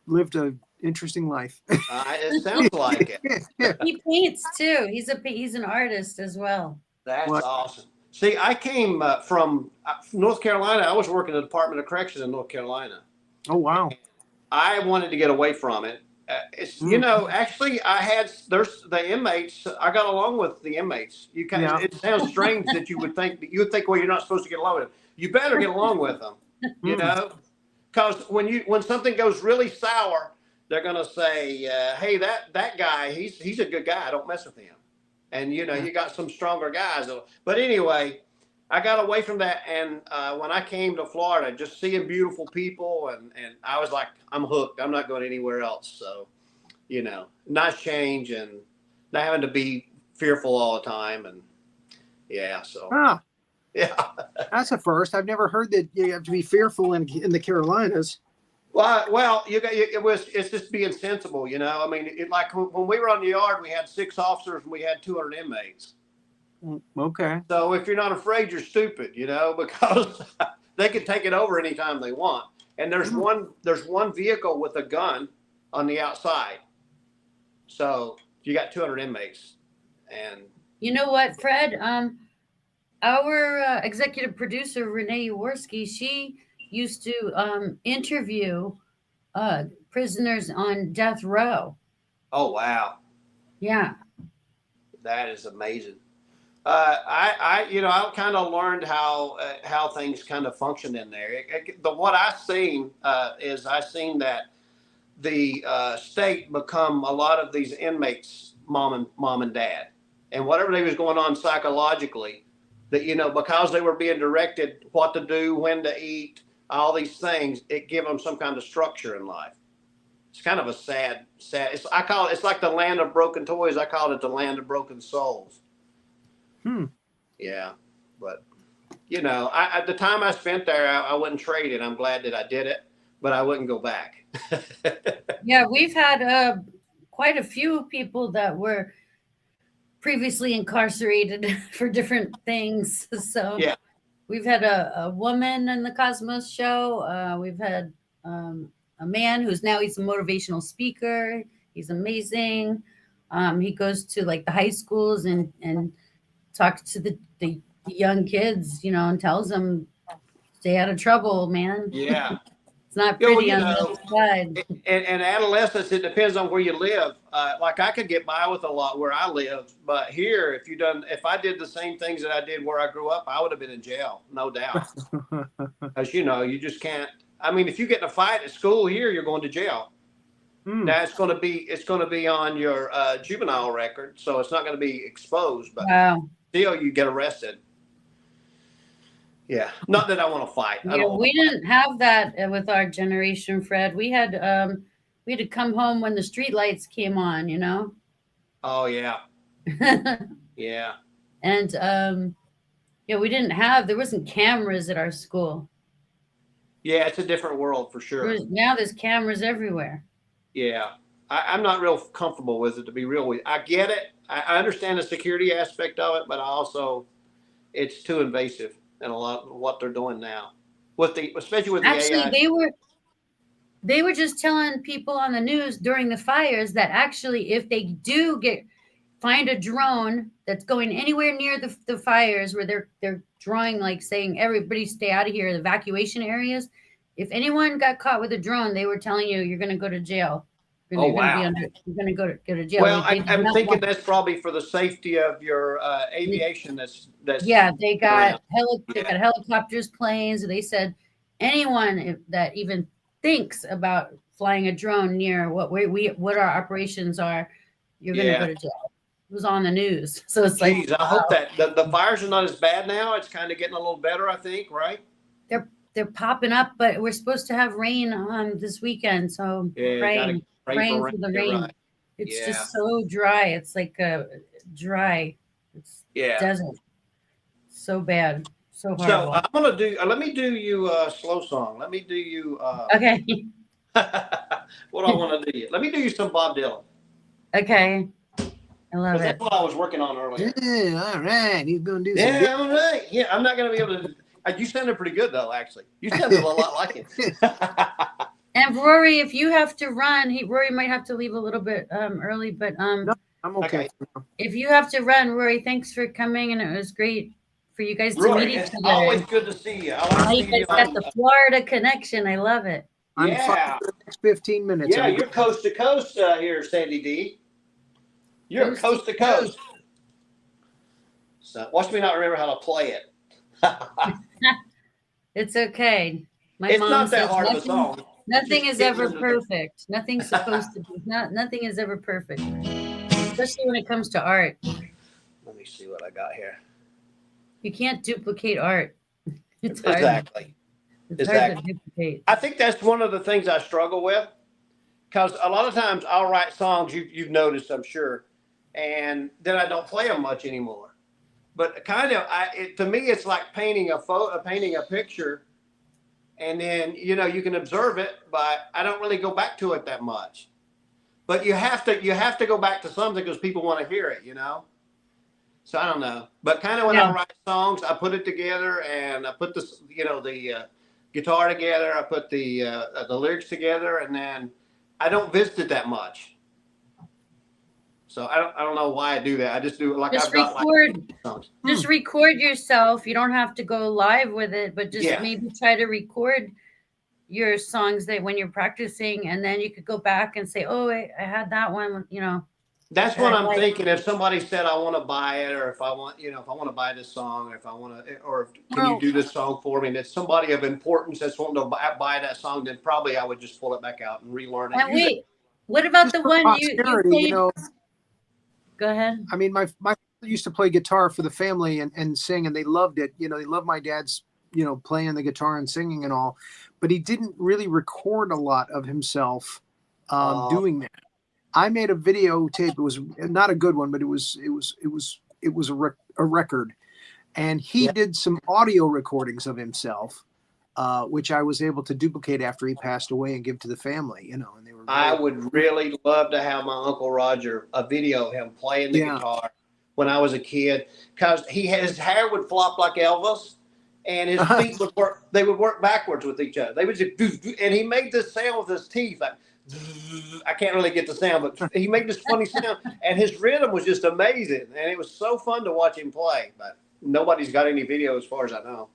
Speaker 2: lived an interesting life.
Speaker 3: It sounds like it.
Speaker 1: He paints too. He's an artist as well.
Speaker 3: That's awesome. See, I came from North Carolina. I was working in the Department of Corrections in North Carolina.
Speaker 2: Oh wow!
Speaker 3: I wanted to get away from it. Actually, there's the inmates. I got along with the inmates. It sounds strange that you would think, well, you're not supposed to get along with them. You better get along with them, because because when something goes really sour, they're gonna say, "Hey, that guy, he's a good guy. Don't mess with him." And you got some stronger guys. But anyway, I got away from that, and when I came to Florida, just seeing beautiful people, and I was like, I'm hooked. I'm not going anywhere else. So, nice change, and not having to be fearful all the time, and yeah. So yeah,
Speaker 2: that's a first. I've never heard that you have to be fearful in the Carolinas.
Speaker 3: Well, it's just being sensible, I mean, like when we were on the yard, we had 6 officers and we had 200 inmates.
Speaker 2: Okay.
Speaker 3: So if you're not afraid, you're stupid, because they can take it over anytime they want. And there's one vehicle with a gun on the outside. So you got 200 inmates, and
Speaker 1: you know what, Fred? Our executive producer Renee Jaworski, she used to interview prisoners on death row.
Speaker 3: Oh wow!
Speaker 1: Yeah,
Speaker 3: that is amazing. I kind of learned how things kind of function in there. What I've seen is I've seen that the state become a lot of these inmates' mom and dad, and whatever they was going on psychologically, that because they were being directed what to do, when to eat, all these things, it gave them some kind of structure in life. It's kind of a sad. I call it's like the land of broken toys. I call it the land of broken souls. Yeah, but the time I spent there, I wouldn't trade it. I'm glad that I did it, but I wouldn't go back.
Speaker 1: Yeah, we've had quite a few people that were previously incarcerated for different things. So
Speaker 3: yeah,
Speaker 1: we've had a woman in the Cosmos show. We've had a man he's a motivational speaker. He's amazing. He goes to like the high schools and talks to the young kids, and tells them stay out of trouble, man.
Speaker 3: yeah.
Speaker 1: It's not pretty on the side.
Speaker 3: And adolescence, it depends on where you live. Like I could get by with a lot where I live, but here, if I did the same things that I did where I grew up, I would have been in jail, no doubt. Because you just can't. I mean, if you get in a fight at school here, you're going to jail. Now it's going to be on your juvenile record, so it's not going to be exposed. But still, you get arrested. Yeah, not that I want to fight.
Speaker 1: We didn't have that with our generation, Fred. We had to come home when the street lights came on.
Speaker 3: Oh yeah, yeah.
Speaker 1: And there wasn't cameras at our school.
Speaker 3: Yeah, it's a different world for sure.
Speaker 1: Now there's cameras everywhere.
Speaker 3: Yeah, I'm not real comfortable with it, to be real with you. I get it. I understand the security aspect of it, but it's too invasive in a lot of what they're doing now, especially with the AI.
Speaker 1: They were just telling people on the news during the fires that actually, if they do find a drone that's going anywhere near the fires where they're drawing, like saying everybody stay out of here, the evacuation areas. If anyone got caught with a drone, they were telling you're going to go to jail. You're going to go to jail.
Speaker 3: Well, I'm thinking that's probably for the safety of your aviation. That's
Speaker 1: yeah. They got helicopters, planes. They said anyone that even thinks about flying a drone near what our operations are, you're going to go to jail. It was on the news, so it's like.
Speaker 3: I hope that the fires are not as bad now. It's kind of getting a little better, I think. Right?
Speaker 1: They're popping up, but we're supposed to have rain this weekend, so praying for the rain. Right. It's just so dry. It's like dry. It's desert. So bad. So horrible.
Speaker 3: So I'm gonna do. Let me do you a slow song. Let me do you.
Speaker 1: Okay.
Speaker 3: What do I want to do you? Let me do you some Bob Dylan.
Speaker 1: Okay. I love it.
Speaker 3: That's what I was working on earlier.
Speaker 2: Yeah, all right. You're gonna do some.
Speaker 3: Yeah, all right. Yeah, I'm not gonna be able to. You sounded pretty good though. Actually, you sounded a lot like it.
Speaker 1: And Rory, if you have to run, Rory might have to leave a little bit early, but
Speaker 2: no, I'm okay.
Speaker 1: If you have to run, Rory, thanks for coming, and it was great for you guys to
Speaker 3: Rory,
Speaker 1: meet each
Speaker 3: it's
Speaker 1: other.
Speaker 3: always good to see you.
Speaker 1: You guys got the Florida connection. I love it.
Speaker 2: I'm fine for the next 15 minutes.
Speaker 3: Yeah, you're coast to coast here, Sandy D. You're coast to coast. So watch me not remember how to play it.
Speaker 1: It's okay. My
Speaker 3: It's
Speaker 1: mom
Speaker 3: not that
Speaker 1: says
Speaker 3: hard of a
Speaker 1: nothing,
Speaker 3: song.
Speaker 1: nothing
Speaker 3: Just
Speaker 1: is
Speaker 3: get
Speaker 1: ever
Speaker 3: into the-
Speaker 1: perfect. Nothing's supposed to be. Nothing is ever perfect, especially when it comes to art.
Speaker 3: Let me see what I got here.
Speaker 1: You can't duplicate art. It's hard.
Speaker 3: Exactly.
Speaker 1: It's hard
Speaker 3: Exactly.
Speaker 1: to duplicate.
Speaker 3: I think that's one of the things I struggle with, because a lot of times I'll write songs, you've noticed, I'm sure, and then I don't play them much anymore. But kind of, to me, it's like painting painting a picture, and then you can observe it, but I don't really go back to it that much. But you have to go back to something because people want to hear it, So I don't know, but kind of when I write songs, I put it together and I put this, the guitar together. I put the lyrics together, and then I don't visit it that much. So I don't know why I do that. I just do it like
Speaker 1: Just
Speaker 3: I've got
Speaker 1: record.
Speaker 3: like songs.
Speaker 1: Just record yourself. You don't have to go live with it, but just
Speaker 3: Yeah.
Speaker 1: maybe try to record your songs that when you're practicing, and then you could go back and say, "Oh, I had that one."
Speaker 3: That's what I'm thinking. If somebody said I want to buy it, or if I want, if I want to buy this song, or if I want to, or can you do this song for me? And it's somebody of importance that's wanting to buy that song, then probably I would just pull it back out and relearn it.
Speaker 1: And wait, what about the one you played? Go ahead.
Speaker 2: I mean, my father used to play guitar for the family and sing, and they loved it. They loved my dad's, playing the guitar and singing and all, but he didn't really record a lot of himself doing that. I made a videotape. It was not a good one, but it was a record, and he did some audio recordings of himself, which I was able to duplicate after he passed away and give to the family. And they were.
Speaker 3: I would really love to have my Uncle Roger a video of him playing the guitar when I was a kid, because his hair would flop like Elvis, and his feet would work. They would work backwards with each other. They would just, and he made this sound with his teeth like. I can't really get the sound, but he made this funny sound, and his rhythm was just amazing, and it was so fun to watch him play. But nobody's got any video, as far as I know.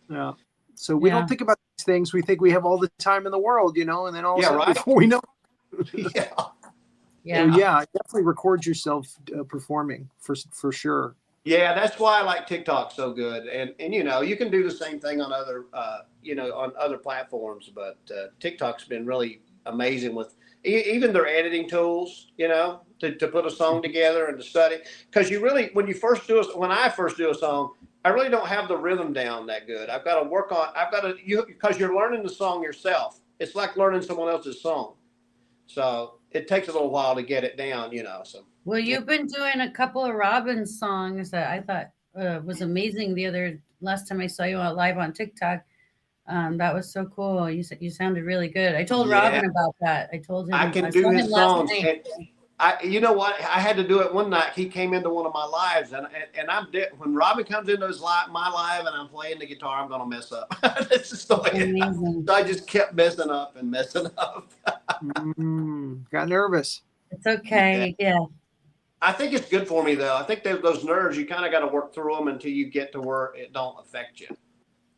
Speaker 2: Yeah. So we don't think about these things. We think we have all the time in the world, and then all of a sudden, before we know.
Speaker 1: Yeah.
Speaker 2: Definitely record yourself performing for sure.
Speaker 3: Yeah, that's why I like TikTok so good, and you can do the same thing on other on other platforms, but TikTok's been really amazing with even their editing tools, to put a song together and to study. Because when I first do a song, I really don't have the rhythm down that good. Because you're learning the song yourself. It's like learning someone else's song. So it takes a little while to get it down, so.
Speaker 1: Well, you've been doing a couple of Robin's songs that I thought was amazing last time I saw you live on TikTok. That was so cool. You sounded really good. I told Robin about that. I told him
Speaker 3: I can do his songs. You know what? I had to do it one night. He came into one of my lives, and when Robin comes into my live and I'm playing the guitar, I'm gonna mess up. That's just the way it is. So I just kept messing up.
Speaker 2: Got nervous.
Speaker 1: It's okay. Yeah.
Speaker 3: I think it's good for me though. I think those nerves, you kind of got to work through them until you get to where it don't affect you.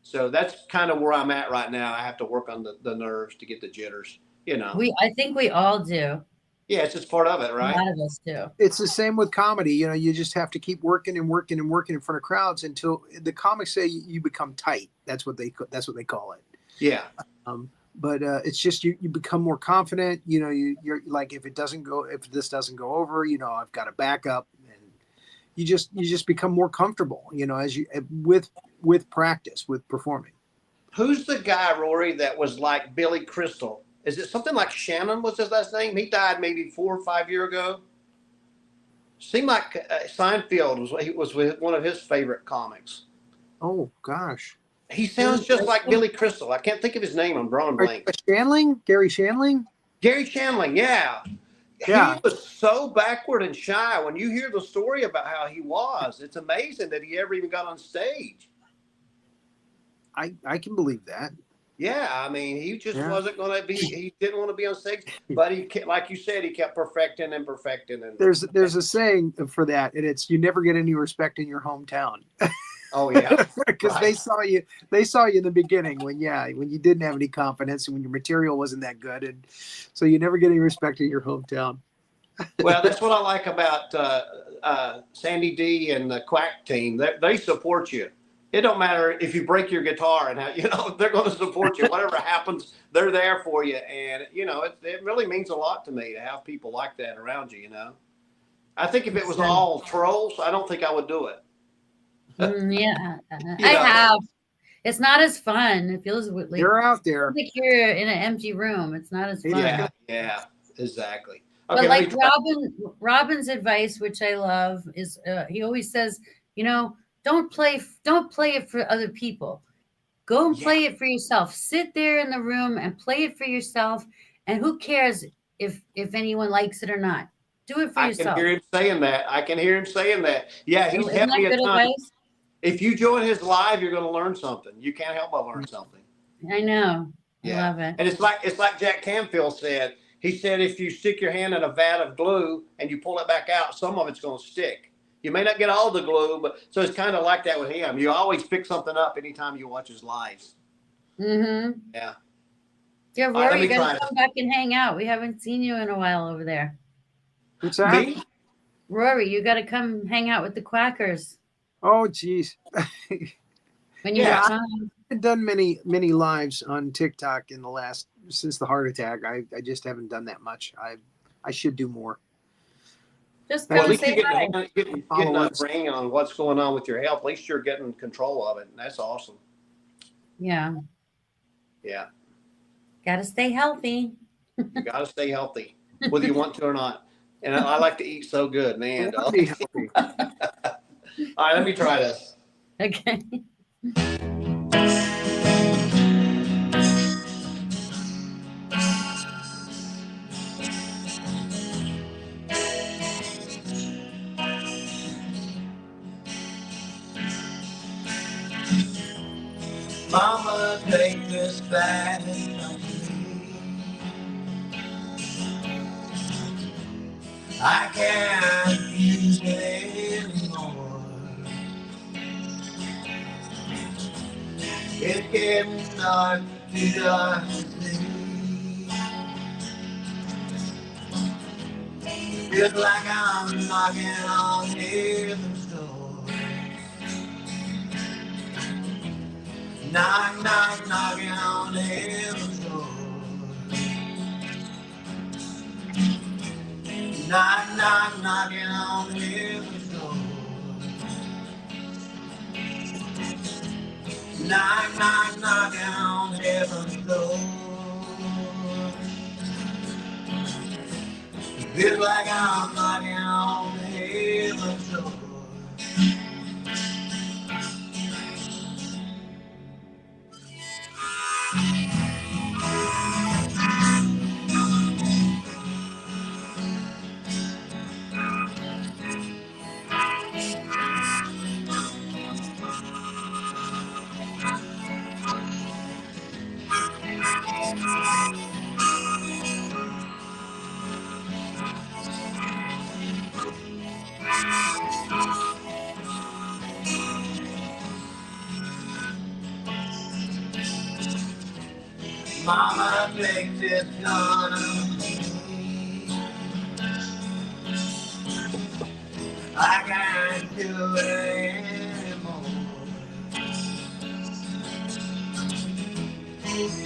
Speaker 3: So that's kind of where I'm at right now. I have to work on the nerves to get the jitters,
Speaker 1: I think we all do.
Speaker 3: Yeah, it's just part of it, right?
Speaker 1: A lot of us do.
Speaker 2: It's the same with comedy. You just have to keep working and working and working in front of crowds until the comics say you become tight. That's what they call it.
Speaker 3: Yeah.
Speaker 2: But it's just you become more confident. You're like, if this doesn't go over, I've got a backup, and you just become more comfortable. As you with practice, with performing.
Speaker 3: Who's the guy, Rory, that was like Billy Crystal? Is it something like Shannon was his last name? He died maybe 4 or 5 years ago. Seemed like Seinfeld was one of his favorite comics.
Speaker 2: Oh gosh.
Speaker 3: He sounds just like Billy Crystal. I can't think of his name. I'm drawing blank.
Speaker 2: Gary Shandling?
Speaker 3: Gary Shandling, yeah.
Speaker 2: Yeah.
Speaker 3: He was so backward and shy. When you hear the story about how he was, it's amazing that he ever even got on stage.
Speaker 2: I can believe that.
Speaker 3: Yeah, I mean, he just wasn't going to be. He didn't want to be on stage, but like you said, he kept perfecting and perfecting. And
Speaker 2: there's a saying for that, and it's you never get any respect in your hometown.
Speaker 3: Oh yeah,
Speaker 2: because they saw you in the beginning when you didn't have any confidence and when your material wasn't that good, and so you never get any respect in your hometown.
Speaker 3: Well, that's what I like about Sandy D and the Quack team. They support you. it don't matter if you break your guitar and how, you know, they're going to support you. Whatever happens, they're there for you. And, you know, it really means a lot to me to have people like that around you, you know. I think if it was all trolls, I don't think I would do it.
Speaker 1: Yeah,
Speaker 3: You
Speaker 1: I
Speaker 3: know.
Speaker 1: have. It's not as fun. It feels like
Speaker 2: You're out there.
Speaker 1: you're in an empty room. It's not as fun.
Speaker 3: Yeah, exactly.
Speaker 1: But
Speaker 3: Okay,
Speaker 1: like Robin's advice, which I love, is he always says, you know, don't play it for other people. Go and play it for yourself. Sit there in the room and play it for yourself. And who cares if anyone likes it or not? Do it for yourself.
Speaker 3: I can hear him saying that. I can hear him saying that. Yeah, he's
Speaker 1: Isn't
Speaker 3: helped
Speaker 1: that
Speaker 3: me a
Speaker 1: good
Speaker 3: ton.
Speaker 1: advice?
Speaker 3: If you join his live, you're going to learn something. You can't help but learn something.
Speaker 1: I know.
Speaker 3: Yeah.
Speaker 1: I love it.
Speaker 3: And it's like Jack Canfield said. He said if you stick your hand in a vat of glue and you pull it back out, some of it's going to stick. You may not get all the glue, but so it's kind of like that with him. You always pick something up anytime you watch his lives.
Speaker 1: Mm-hmm.
Speaker 3: Yeah.
Speaker 1: Yeah,
Speaker 3: All right,
Speaker 1: Rory, you got to come back and hang out. We haven't seen you in a while over there.
Speaker 2: What's that?
Speaker 3: Me?
Speaker 1: Rory, you got to come hang out with the Quackers
Speaker 2: Oh, geez.
Speaker 1: when you have time.
Speaker 2: I've done many lives on TikTok since the heart attack. I just haven't done that much. I should do more.
Speaker 1: Just
Speaker 3: Well, at
Speaker 1: come
Speaker 3: least
Speaker 1: say
Speaker 3: you're
Speaker 1: hi.
Speaker 3: getting a ring on what's going on with your health. At least you're getting control of it. And that's awesome.
Speaker 1: Yeah.
Speaker 3: Yeah.
Speaker 1: Got to stay healthy.
Speaker 3: You got to stay healthy, whether you want to or not. And I like to eat so good, man. All
Speaker 2: Be healthy.
Speaker 3: right, let me try this.
Speaker 1: Okay.
Speaker 3: Mama, take this back. I can't use it anymore. It's getting dark to see. Feels like I'm knocking on heaven's door. Knock, knock, knocking on heaven's door. Knock, knock, knocking on heaven's door. Knock, knock, knocking on heaven's door. Feels like I'm knocking on heaven's door. Mama thinks it's gonna be. I can't do it anymore.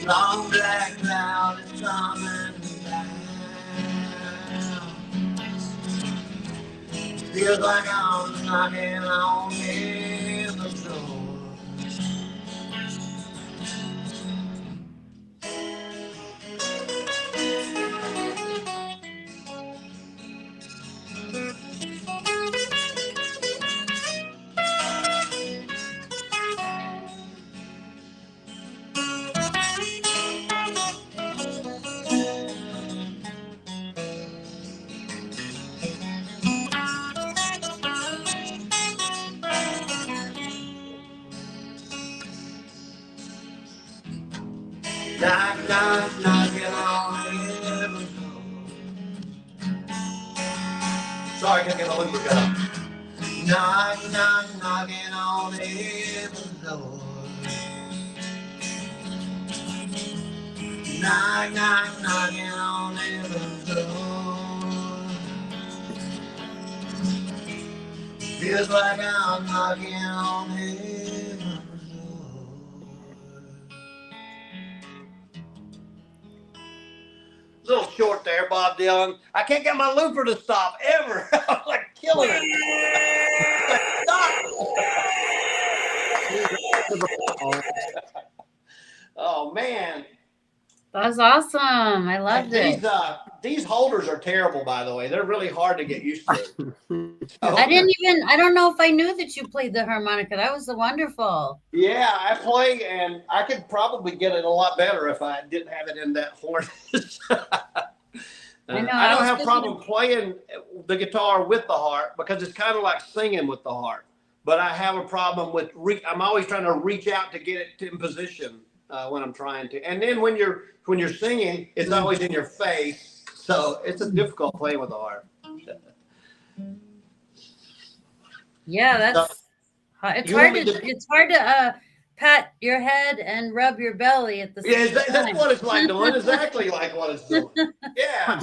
Speaker 3: Long black cloud is coming down. Feels like I'm knocking on heaven's door. Knock, knock, knocking on heaven's door. Sorry, I can't get my liquid gun. Knock, knock, knocking on heaven's door. Knock, knock, knocking on heaven's door. Feels like I'm knocking on heaven's door. little short there, Bob Dylan. I can't get my looper to stop ever. I'm like killing it. Like, stop. Oh man.
Speaker 1: That's awesome. I loved it.
Speaker 3: These holders are terrible, by the way. They're really hard to get used to.
Speaker 1: I don't know if I knew that you played the harmonica. That was wonderful.
Speaker 3: Yeah, I play, and I could probably get it a lot better if I didn't have it in that horn. I don't have a problem playing the guitar with the harp because it's kind of like singing with the harp. But I have a problem with I'm always trying to reach out to get it in position when I'm trying to. And then when you're singing, it's always in your face. So it's a difficult playing with the harp.
Speaker 1: Yeah, it's hard to pat your head and rub your belly at the same time.
Speaker 3: That's what it's like doing. Exactly like what it's doing. Yeah.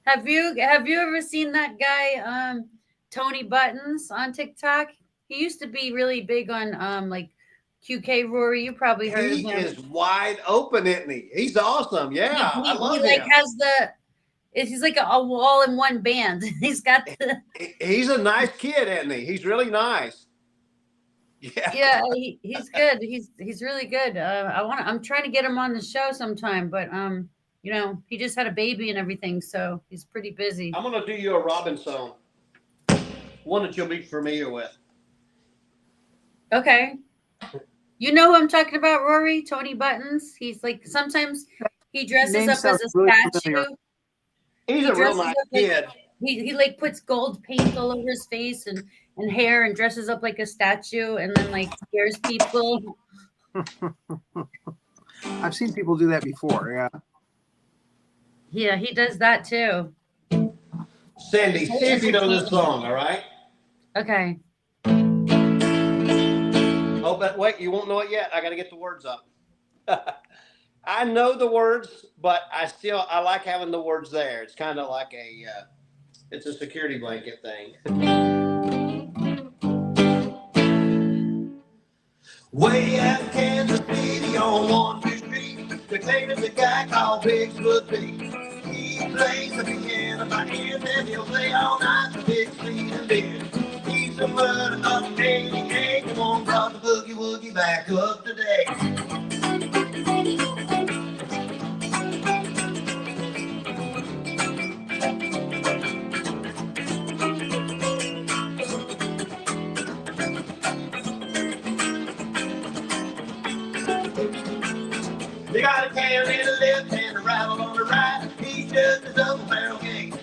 Speaker 1: Have you ever seen that guy Tony Buttons on TikTok? He used to be really big on like QK Rory. You probably heard of him.
Speaker 3: He is wide open, isn't he? He's awesome. Yeah, I love him.
Speaker 1: He's like a all-in-one band. He's got the.
Speaker 3: He's a nice kid, isn't he? He's really nice. Yeah.
Speaker 1: Yeah, he's good. He's really good. I'm trying to get him on the show sometime, but you know, he just had a baby and everything, so he's pretty busy.
Speaker 3: I'm gonna do you a Robin song, one that you'll be familiar with.
Speaker 1: Okay. You know who I'm talking about, Rory? Tony Buttons. He's like, sometimes he dresses up as a statue.
Speaker 3: He's a real nice kid.
Speaker 1: He like puts gold paint all over his face and hair and dresses up like a statue and then like scares people.
Speaker 2: I've seen people do that before, yeah.
Speaker 1: Yeah, he does that too.
Speaker 3: Sandy, see if you know this song, all right?
Speaker 1: Okay.
Speaker 3: Oh, but wait, you won't know it yet. I got to get the words up. I know the words, but I like having the words there. It's kind of like it's a security blanket thing. Way out in Kansas City on 1-2 Street, there's a guy called Bigfoot Pete. He plays the piano by hand and he'll play all night for big sleep and beer. He's a murder of 88, come on, brought the boogie woogie back up today. They got a can in the left and a rattle on the right. He's just a double barrel gate.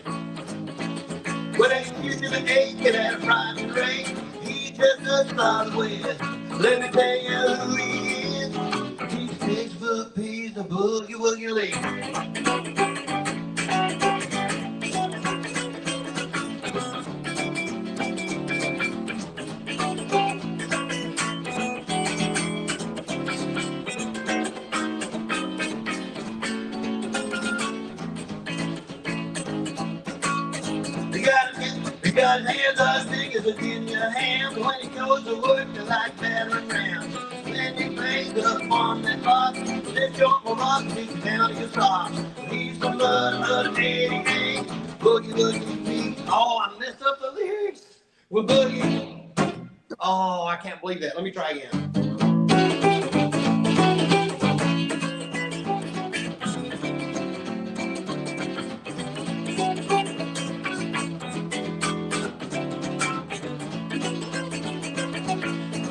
Speaker 3: When they shoot to the gate, get at a private rate. He's just a solid west. Let me tell you who he is. He's 6 foot piece of boogie woogie leg. He got his hands as big as Virginia ham. When he goes to work, they're like battering rams. When he plays up on that box, that joint will rock me down to your socks. He's the blood of 88, boogie woogie beat. Oh, I messed up the lyrics with boogie. Oh, I can't believe that. Let me try again.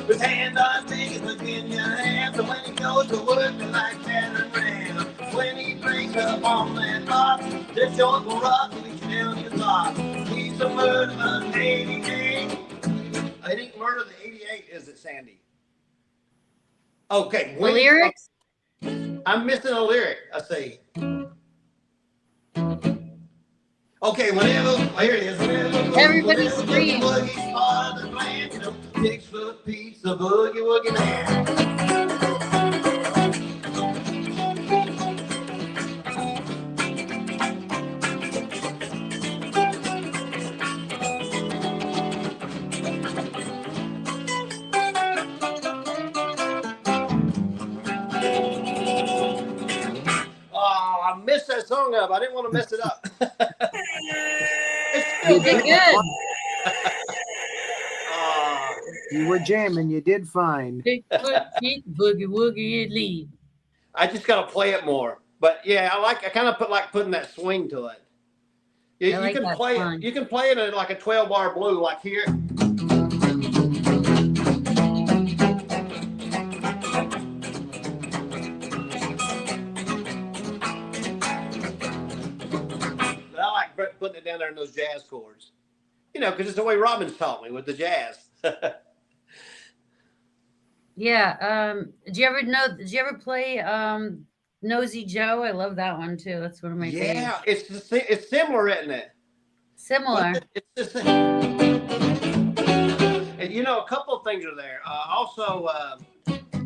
Speaker 3: His hands are big as Virginia ham. So when he goes to work, they're like battering rams. When he drinks up on that box, this joint will rock and reach down your socks. He's a murder of 88. I think murder of the 88 is it, Sandy? Okay.
Speaker 1: The lyrics?
Speaker 3: I'm missing a lyric. I see. Okay, whenever, here it is.
Speaker 1: Everybody scream.
Speaker 3: 6 foot piece of boogie woogie man. messed that song up. I didn't want to mess it up. It's
Speaker 1: You
Speaker 3: still
Speaker 1: did
Speaker 3: good.
Speaker 1: good.
Speaker 2: You were jamming. You did fine.
Speaker 1: Big foot, feet, boogie woogie, lead.
Speaker 3: I just got to play it more. But yeah, I kind of putting that swing to it. You,
Speaker 1: I like
Speaker 3: can
Speaker 1: that
Speaker 3: play
Speaker 1: song.
Speaker 3: it. You can play it in like a 12-bar blue, like here. But I like putting it down there in those jazz chords. You know, because it's the way Robin's taught me with the jazz.
Speaker 1: Yeah. Did you ever play Nosy Joe? I love that one too. That's one of my favorites.
Speaker 3: Yeah, it's similar, isn't it?
Speaker 1: Similar.
Speaker 3: It's just, and you know, a couple of things are there. Also,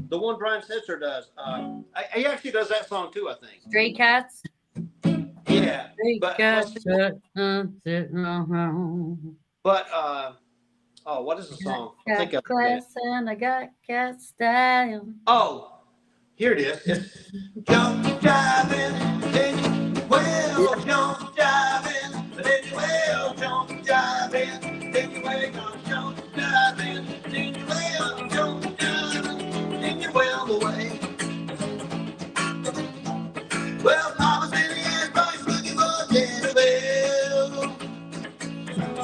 Speaker 3: the one Brian Setzer does. He actually does that song too, I think.
Speaker 1: Stray Cats.
Speaker 3: Yeah,
Speaker 1: Stray
Speaker 3: but
Speaker 1: Cats.
Speaker 3: what is the song? I
Speaker 1: Got
Speaker 3: think of it.
Speaker 1: class and I got cat style.
Speaker 3: Oh, here it is. It's jump jiving, then you will jump jiving, then you will jump jiving, then you will jump jiving, then you will jump jiving, then you will away. Well, Mama's in the ass, boys looking for Jezebel.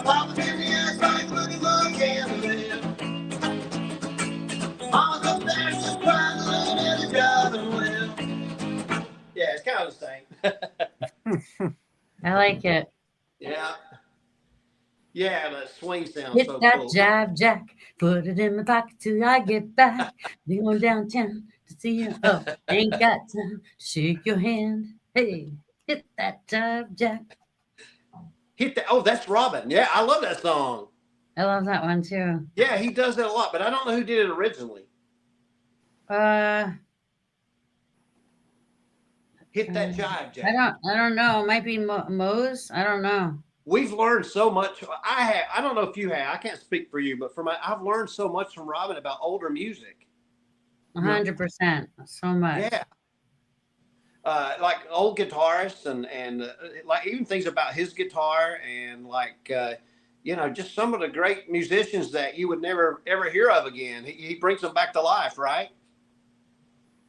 Speaker 3: Mama's in the ass, boys looking for Jezebel. Mama's up there, just trying to learn every job and well. Yeah, it's kind of the same.
Speaker 1: I like it.
Speaker 3: Yeah. Yeah, the swing sounds
Speaker 1: Hit
Speaker 3: so
Speaker 1: that
Speaker 3: cool.
Speaker 1: jive jack, put it in my pocket till I get back. We going downtown to see you. Oh, ain't got time to shake your hand. Hey, hit that jive jack.
Speaker 3: Hit that. Oh, that's Robin. Yeah, I love that song.
Speaker 1: I love that one too.
Speaker 3: Yeah, he does that a lot, but I don't know who did it originally. Hit that jive, Jack.
Speaker 1: I don't know. It might be Moe's. I don't know.
Speaker 3: We've learned so much. I don't know if you have. I can't speak for you, but I've learned so much from Robin about older music.
Speaker 1: 100%. So much.
Speaker 3: Yeah. Like old guitarists and like even things about his guitar and like you know, just some of the great musicians that you would never ever hear of again. He brings them back to life, right?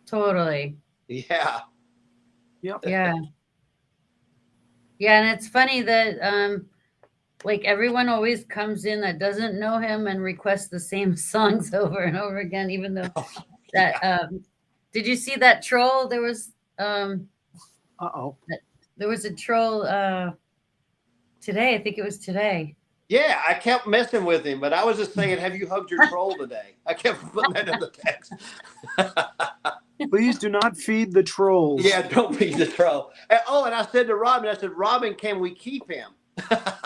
Speaker 1: Totally.
Speaker 3: Yeah.
Speaker 2: Yep.
Speaker 1: Yeah. Yeah, and it's funny that like everyone always comes in that doesn't know him and requests the same songs over and over again, even though that did you see that troll? There was there was a troll today. I think it was today.
Speaker 3: Yeah, I kept messing with him, but I was just saying, have you hugged your troll today? I kept putting that in the text.
Speaker 2: Please do not feed the trolls.
Speaker 3: Yeah, don't feed the troll. And, and I said to Robin, Robin, can we keep him? Oh,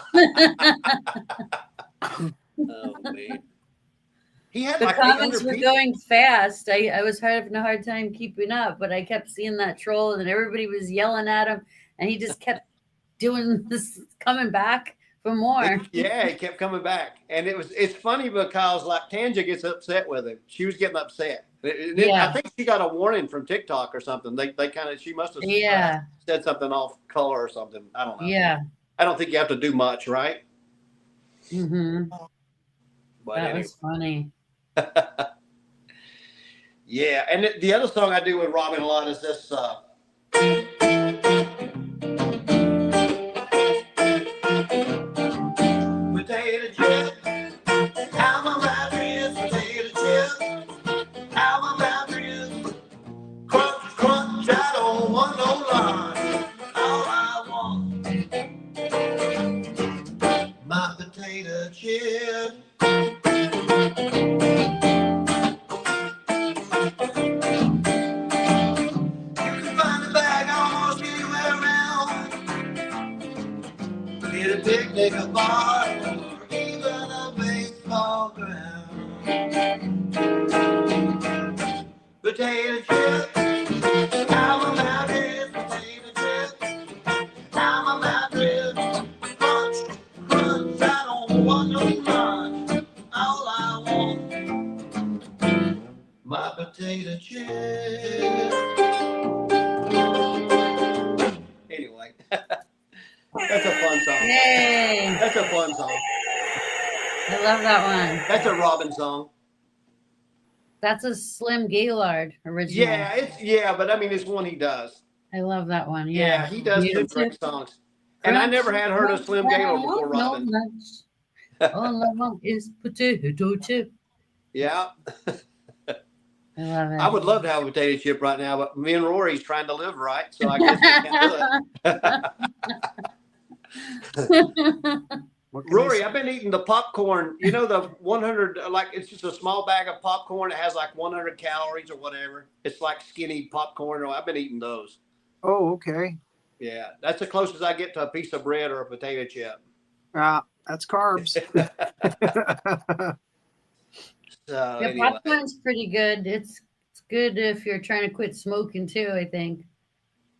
Speaker 3: man. He had
Speaker 1: The
Speaker 3: like
Speaker 1: comments
Speaker 3: 800
Speaker 1: were
Speaker 3: people.
Speaker 1: going fast. I was having a hard time keeping up, but I kept seeing that troll and everybody was yelling at him and he just kept doing this, coming back for more.
Speaker 3: Yeah, he kept coming back. And it's funny because like Tanja gets upset with him. She was getting upset. I think she got a warning from TikTok or something. They kind of, she must have said something off color or something. I don't know.
Speaker 1: Yeah.
Speaker 3: I don't think you have to do much, right?
Speaker 1: Mm-hmm.
Speaker 3: But
Speaker 1: That
Speaker 3: anyway.
Speaker 1: was funny.
Speaker 3: Yeah, and the other song I do with Robin a lot is this. Potato chip, how my battery is. Potato chip, how my battery is. Crunch, crunch, I don't want no line. All I want, my potato chip. Picnic, a bar, or even a baseball ground. Potato chip, how my mouth is. Potato chip, how my mouth is. Crunch, crunch, I don't want no lunch. All I want, my potato chip.
Speaker 1: Yay!
Speaker 3: That's a fun song.
Speaker 1: I love that one.
Speaker 3: That's a Robin song.
Speaker 1: That's a Slim Gaillard original.
Speaker 3: Yeah, but I mean, it's one he does.
Speaker 1: I love that one.
Speaker 3: Yeah,
Speaker 1: Yeah,
Speaker 3: he does some
Speaker 1: Potato
Speaker 3: great
Speaker 1: chip,
Speaker 3: songs. And I never had heard of Slim Gaillard before
Speaker 1: no
Speaker 3: Robin.
Speaker 1: much. All I want is potato chip.
Speaker 3: Yeah.
Speaker 1: I love it.
Speaker 3: I would love to have a potato chip right now, but me and Rory's trying to live right, so I guess we can't do it.
Speaker 2: What can I
Speaker 3: Rory,
Speaker 2: say?
Speaker 3: I've been eating the popcorn. You know, the 100, like, it's just a small bag of popcorn. It has like 100 calories or whatever. It's like skinny popcorn. I've been eating those.
Speaker 2: Oh, okay.
Speaker 3: Yeah, that's the closest I get to a piece of bread or a potato chip.
Speaker 2: That's carbs.
Speaker 3: So
Speaker 1: Yeah,
Speaker 3: anyway.
Speaker 1: popcorn's pretty good. It's good if you're trying to quit smoking too, I think,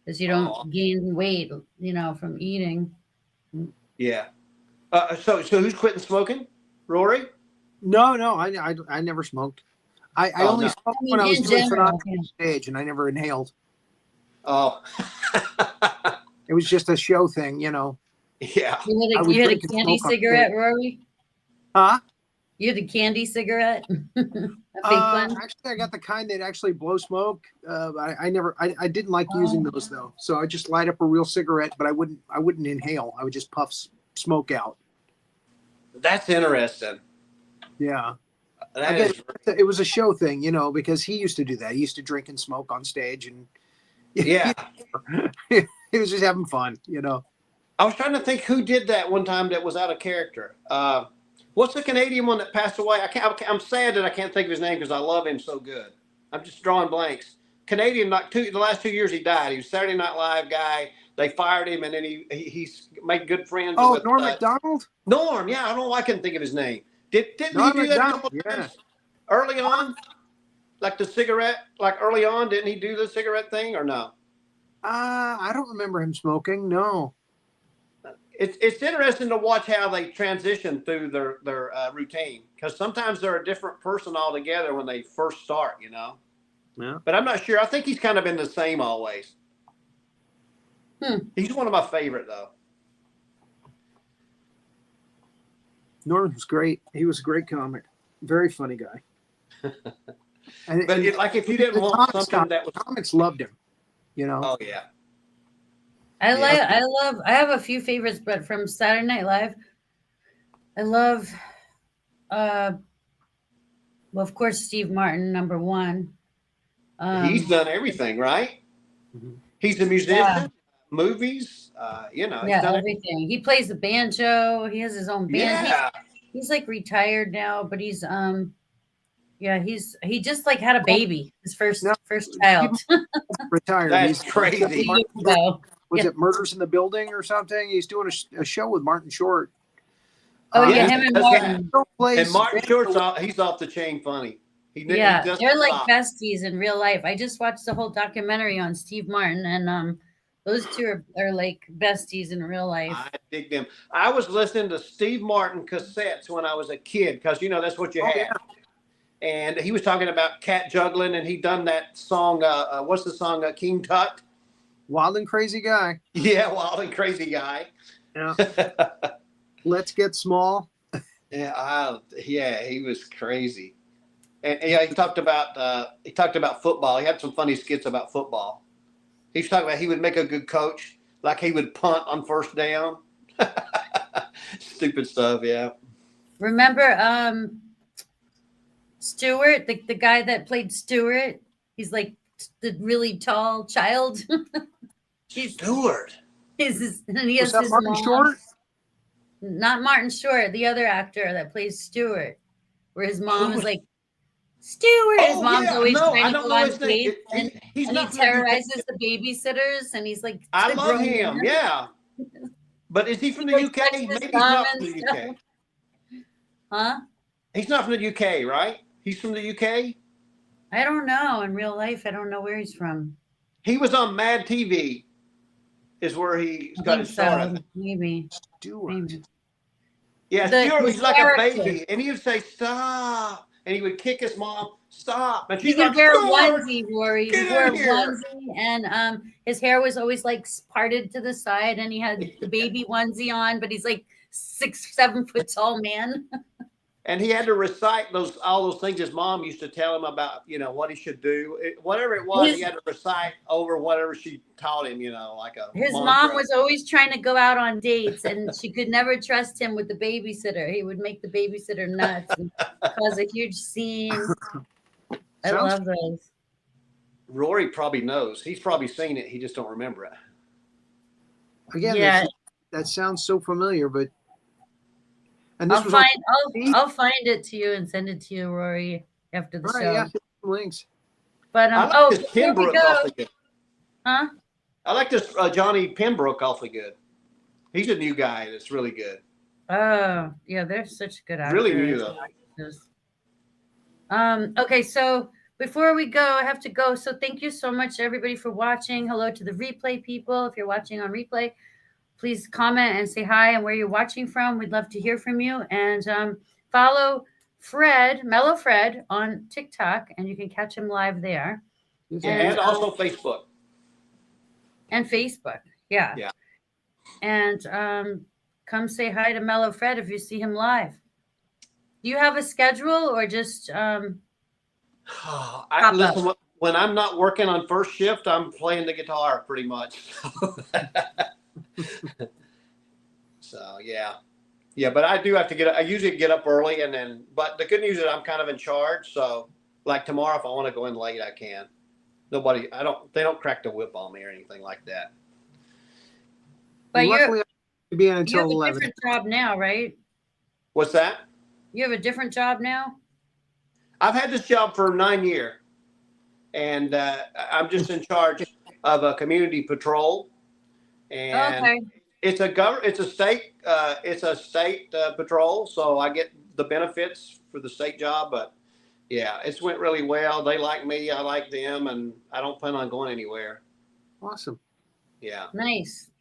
Speaker 1: because you don't gain weight, from eating.
Speaker 3: Yeah. So who's quitting smoking? Rory?
Speaker 2: No, I never smoked. I only smoked when I was
Speaker 1: in
Speaker 2: doing
Speaker 1: general,
Speaker 2: phenomenal stage, and I never inhaled.
Speaker 3: Oh.
Speaker 2: It was just a show thing,
Speaker 3: Yeah.
Speaker 1: You
Speaker 2: I would
Speaker 1: had a
Speaker 2: drink and
Speaker 1: candy
Speaker 2: smoke on
Speaker 1: cigarette, Rory?
Speaker 2: Huh?
Speaker 1: You had a candy cigarette? A fake one?
Speaker 2: Actually, I got the kind that actually blow smoke. I didn't like using those though. So I just light up a real cigarette, but I wouldn't inhale. I would just puff smoke out.
Speaker 3: That's interesting.
Speaker 2: Yeah.
Speaker 3: That is,
Speaker 2: It was a show thing, because he used to do that. He used to drink and smoke on stage, and
Speaker 3: yeah.
Speaker 2: he was just having fun,
Speaker 3: I was trying to think who did that one time that was out of character. What's the Canadian one that passed away? I'm sad that I can't think of his name because I love him so good. I'm just drawing blanks. Canadian, the last 2 years he died. He was a Saturday Night Live guy. They fired him, and then he's made good friends.
Speaker 2: Oh,
Speaker 3: with
Speaker 2: Norm Macdonald?
Speaker 3: Norm, yeah, I don't know why I couldn't think of his name. Didn't
Speaker 2: Norm
Speaker 3: he do that a
Speaker 2: Macdonald,
Speaker 3: couple
Speaker 2: yeah.
Speaker 3: times early on? Like the cigarette, like early on, didn't he do the cigarette thing or no?
Speaker 2: I don't remember him smoking. No.
Speaker 3: It's interesting to watch how they transition through their routine, because sometimes they're a different person altogether when they first start,
Speaker 2: Yeah.
Speaker 3: But I'm not sure. I think he's kind of been the same always. He's one of my favorite though.
Speaker 2: Norm was great. He was a great comic. Very funny guy.
Speaker 3: But if you didn't want something that was,
Speaker 2: comics loved him.
Speaker 3: oh yeah.
Speaker 1: I have a few favorites, but from Saturday Night Live, I love, well, of course, Steve Martin, number one.
Speaker 3: He's done everything, right?
Speaker 2: Mm-hmm.
Speaker 3: He's a musician, movies, he's done
Speaker 1: everything. He plays the banjo. He has his own band.
Speaker 3: Yeah.
Speaker 1: He's like retired now, but he's he just like had a baby, his first child.
Speaker 2: Retired.
Speaker 3: That's crazy.
Speaker 2: Was it Murders in the Building or something? He's doing a show with Martin Short.
Speaker 1: Oh yeah, him and Martin.
Speaker 3: And Martin Short's he's off the chain funny.
Speaker 1: They're like besties in real life. I just watched the whole documentary on Steve Martin, and those two are like besties in real life.
Speaker 3: I dig them. I was listening to Steve Martin cassettes when I was a kid, because that's what you had. Yeah. And he was talking about cat juggling, and he done that song. What's the song? King Tut.
Speaker 2: Wild and Crazy Guy.
Speaker 3: Yeah, Wild and Crazy Guy.
Speaker 2: Yeah. Let's Get Small.
Speaker 3: Yeah, he was crazy. And yeah, he talked about football. He had some funny skits about football. He was talking about he would make a good coach, like he would punt on first down. Stupid stuff, yeah.
Speaker 1: Remember Stewart, the guy that played Stewart? He's like the really tall child.
Speaker 3: Stewart.
Speaker 1: And he has his
Speaker 2: Martin
Speaker 1: mom.
Speaker 2: Short?
Speaker 1: Not Martin Short, the other actor that plays Stewart, where his mom is like, Stewart. His mom's always trying to go on dates, and he terrorizes the babysitters, and he's like,
Speaker 3: I love him, yeah. But is he from the UK? Maybe he's not from the UK.
Speaker 1: Huh?
Speaker 3: He's not from the UK, right? He's from the UK?
Speaker 1: I don't know. In real life, I don't know where he's from.
Speaker 3: He was on Mad TV, is where he got his start.
Speaker 1: Maybe.
Speaker 2: Stewart.
Speaker 3: Yeah, Stewart was like a baby, and he would say, stop. and he would kick his mom. Stop! And
Speaker 1: He
Speaker 3: she's
Speaker 1: could
Speaker 3: like,
Speaker 1: wear a
Speaker 3: "George,
Speaker 1: onesie, Rory. He
Speaker 3: get
Speaker 1: wore a
Speaker 3: in here!"
Speaker 1: onesie, and his hair was always like parted to the side, and he had the baby onesie on, but he's like 6, 7 foot tall man.
Speaker 3: And he had to recite all those things his mom used to tell him about, what he should do. Whatever it was, he had to recite over whatever she taught him, like a
Speaker 1: His
Speaker 3: mantra.
Speaker 1: mom was always trying to go out on dates, and she could never trust him with the babysitter. He would make the babysitter nuts and cause a huge scene. I love those.
Speaker 3: Rory probably knows. He's probably seen it. He just don't remember it.
Speaker 2: Again,
Speaker 1: Yeah.
Speaker 2: that sounds so familiar, but and this
Speaker 1: I'll
Speaker 2: was
Speaker 1: find it to you and send it to you, Rory, after the
Speaker 2: all right,
Speaker 1: show.
Speaker 2: yeah, links.
Speaker 1: But
Speaker 3: I like this
Speaker 1: before we
Speaker 3: Pembroke
Speaker 1: go,
Speaker 3: awfully good.
Speaker 1: huh?
Speaker 3: I like this Johnny Pembroke awfully good. He's a new guy that's really good.
Speaker 1: Oh, yeah, they're such good actors.
Speaker 3: Really new though.
Speaker 1: Okay, so before we go, I have to go. So thank you so much, everybody, for watching. Hello to the replay people. If you're watching on replay, please comment and say hi and where you're watching from. We'd love to hear from you. And follow Fred, Mellow Fred, on TikTok, and you can catch him live there.
Speaker 3: And also Facebook.
Speaker 1: And Facebook, yeah.
Speaker 3: Yeah.
Speaker 1: And come say hi to Mellow Fred if you see him live. Do you have a schedule or just
Speaker 3: Listen, when I'm not working on first shift, I'm playing the guitar pretty much. So yeah, but I do have to get. I usually get up early, but the good news is I'm kind of in charge. So like tomorrow, if I want to go in late, I can. They don't crack the whip on me or anything like that.
Speaker 1: But
Speaker 2: luckily, I'll be in
Speaker 1: you
Speaker 2: until
Speaker 1: have a
Speaker 2: 11.
Speaker 1: different job now, right?
Speaker 3: What's that?
Speaker 1: You have a different job now?
Speaker 3: I've had this job for 9 years, and I'm just in charge of a community patrol. And
Speaker 1: Okay.
Speaker 3: it's a state patrol, so I get the benefits for the state job. But yeah, it's went really well. They like me, I like them, and I don't plan on going anywhere.
Speaker 2: Awesome.
Speaker 3: Yeah,
Speaker 1: Nice.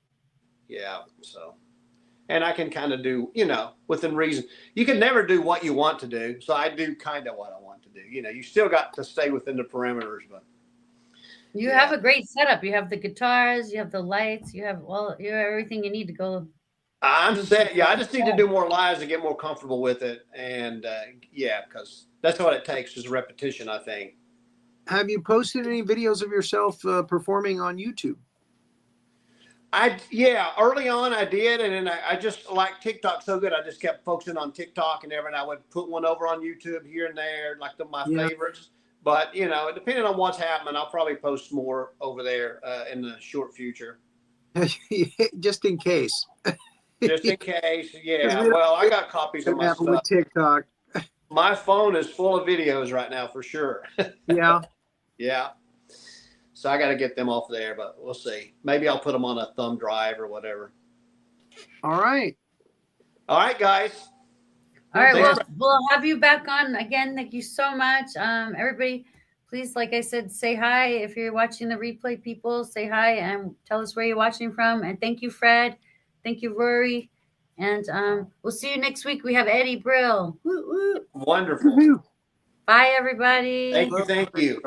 Speaker 3: yeah. So, and I can kind of do, within reason. You can never do what you want to do, so I do kind of what I want to do. You still got to stay within the parameters, but.
Speaker 1: You have a great setup. You have the guitars, you have the lights, you have everything you need to go.
Speaker 3: I'm set. Yeah, I just need to do more lives and get more comfortable with it. And because that's what it takes is repetition, I think.
Speaker 2: Have you posted any videos of yourself performing on YouTube?
Speaker 3: Early on I did, and then I just like TikTok so good. I just kept focusing on TikTok and everything. I would put one over on YouTube here and there, like my favorites. But, depending on what's happening, I'll probably post more over there in the short future.
Speaker 2: Just in case.
Speaker 3: Just in case. Yeah. Well, I got copies of my stuff.
Speaker 2: With TikTok.
Speaker 3: My phone is full of videos right now for sure.
Speaker 2: Yeah.
Speaker 3: Yeah. So I got to get them off there, but we'll see. Maybe I'll put them on a thumb drive or whatever.
Speaker 2: All right.
Speaker 3: All right, guys.
Speaker 1: All right, well, we'll have you back on again. Thank you so much. Everybody, please, like I said, say hi. If you're watching the replay, people, say hi and tell us where you're watching from. And thank you, Fred. Thank you, Rory. And we'll see you next week. We have Eddie Brill. Woo, woo.
Speaker 3: Wonderful.
Speaker 1: Bye, everybody.
Speaker 3: Thank you.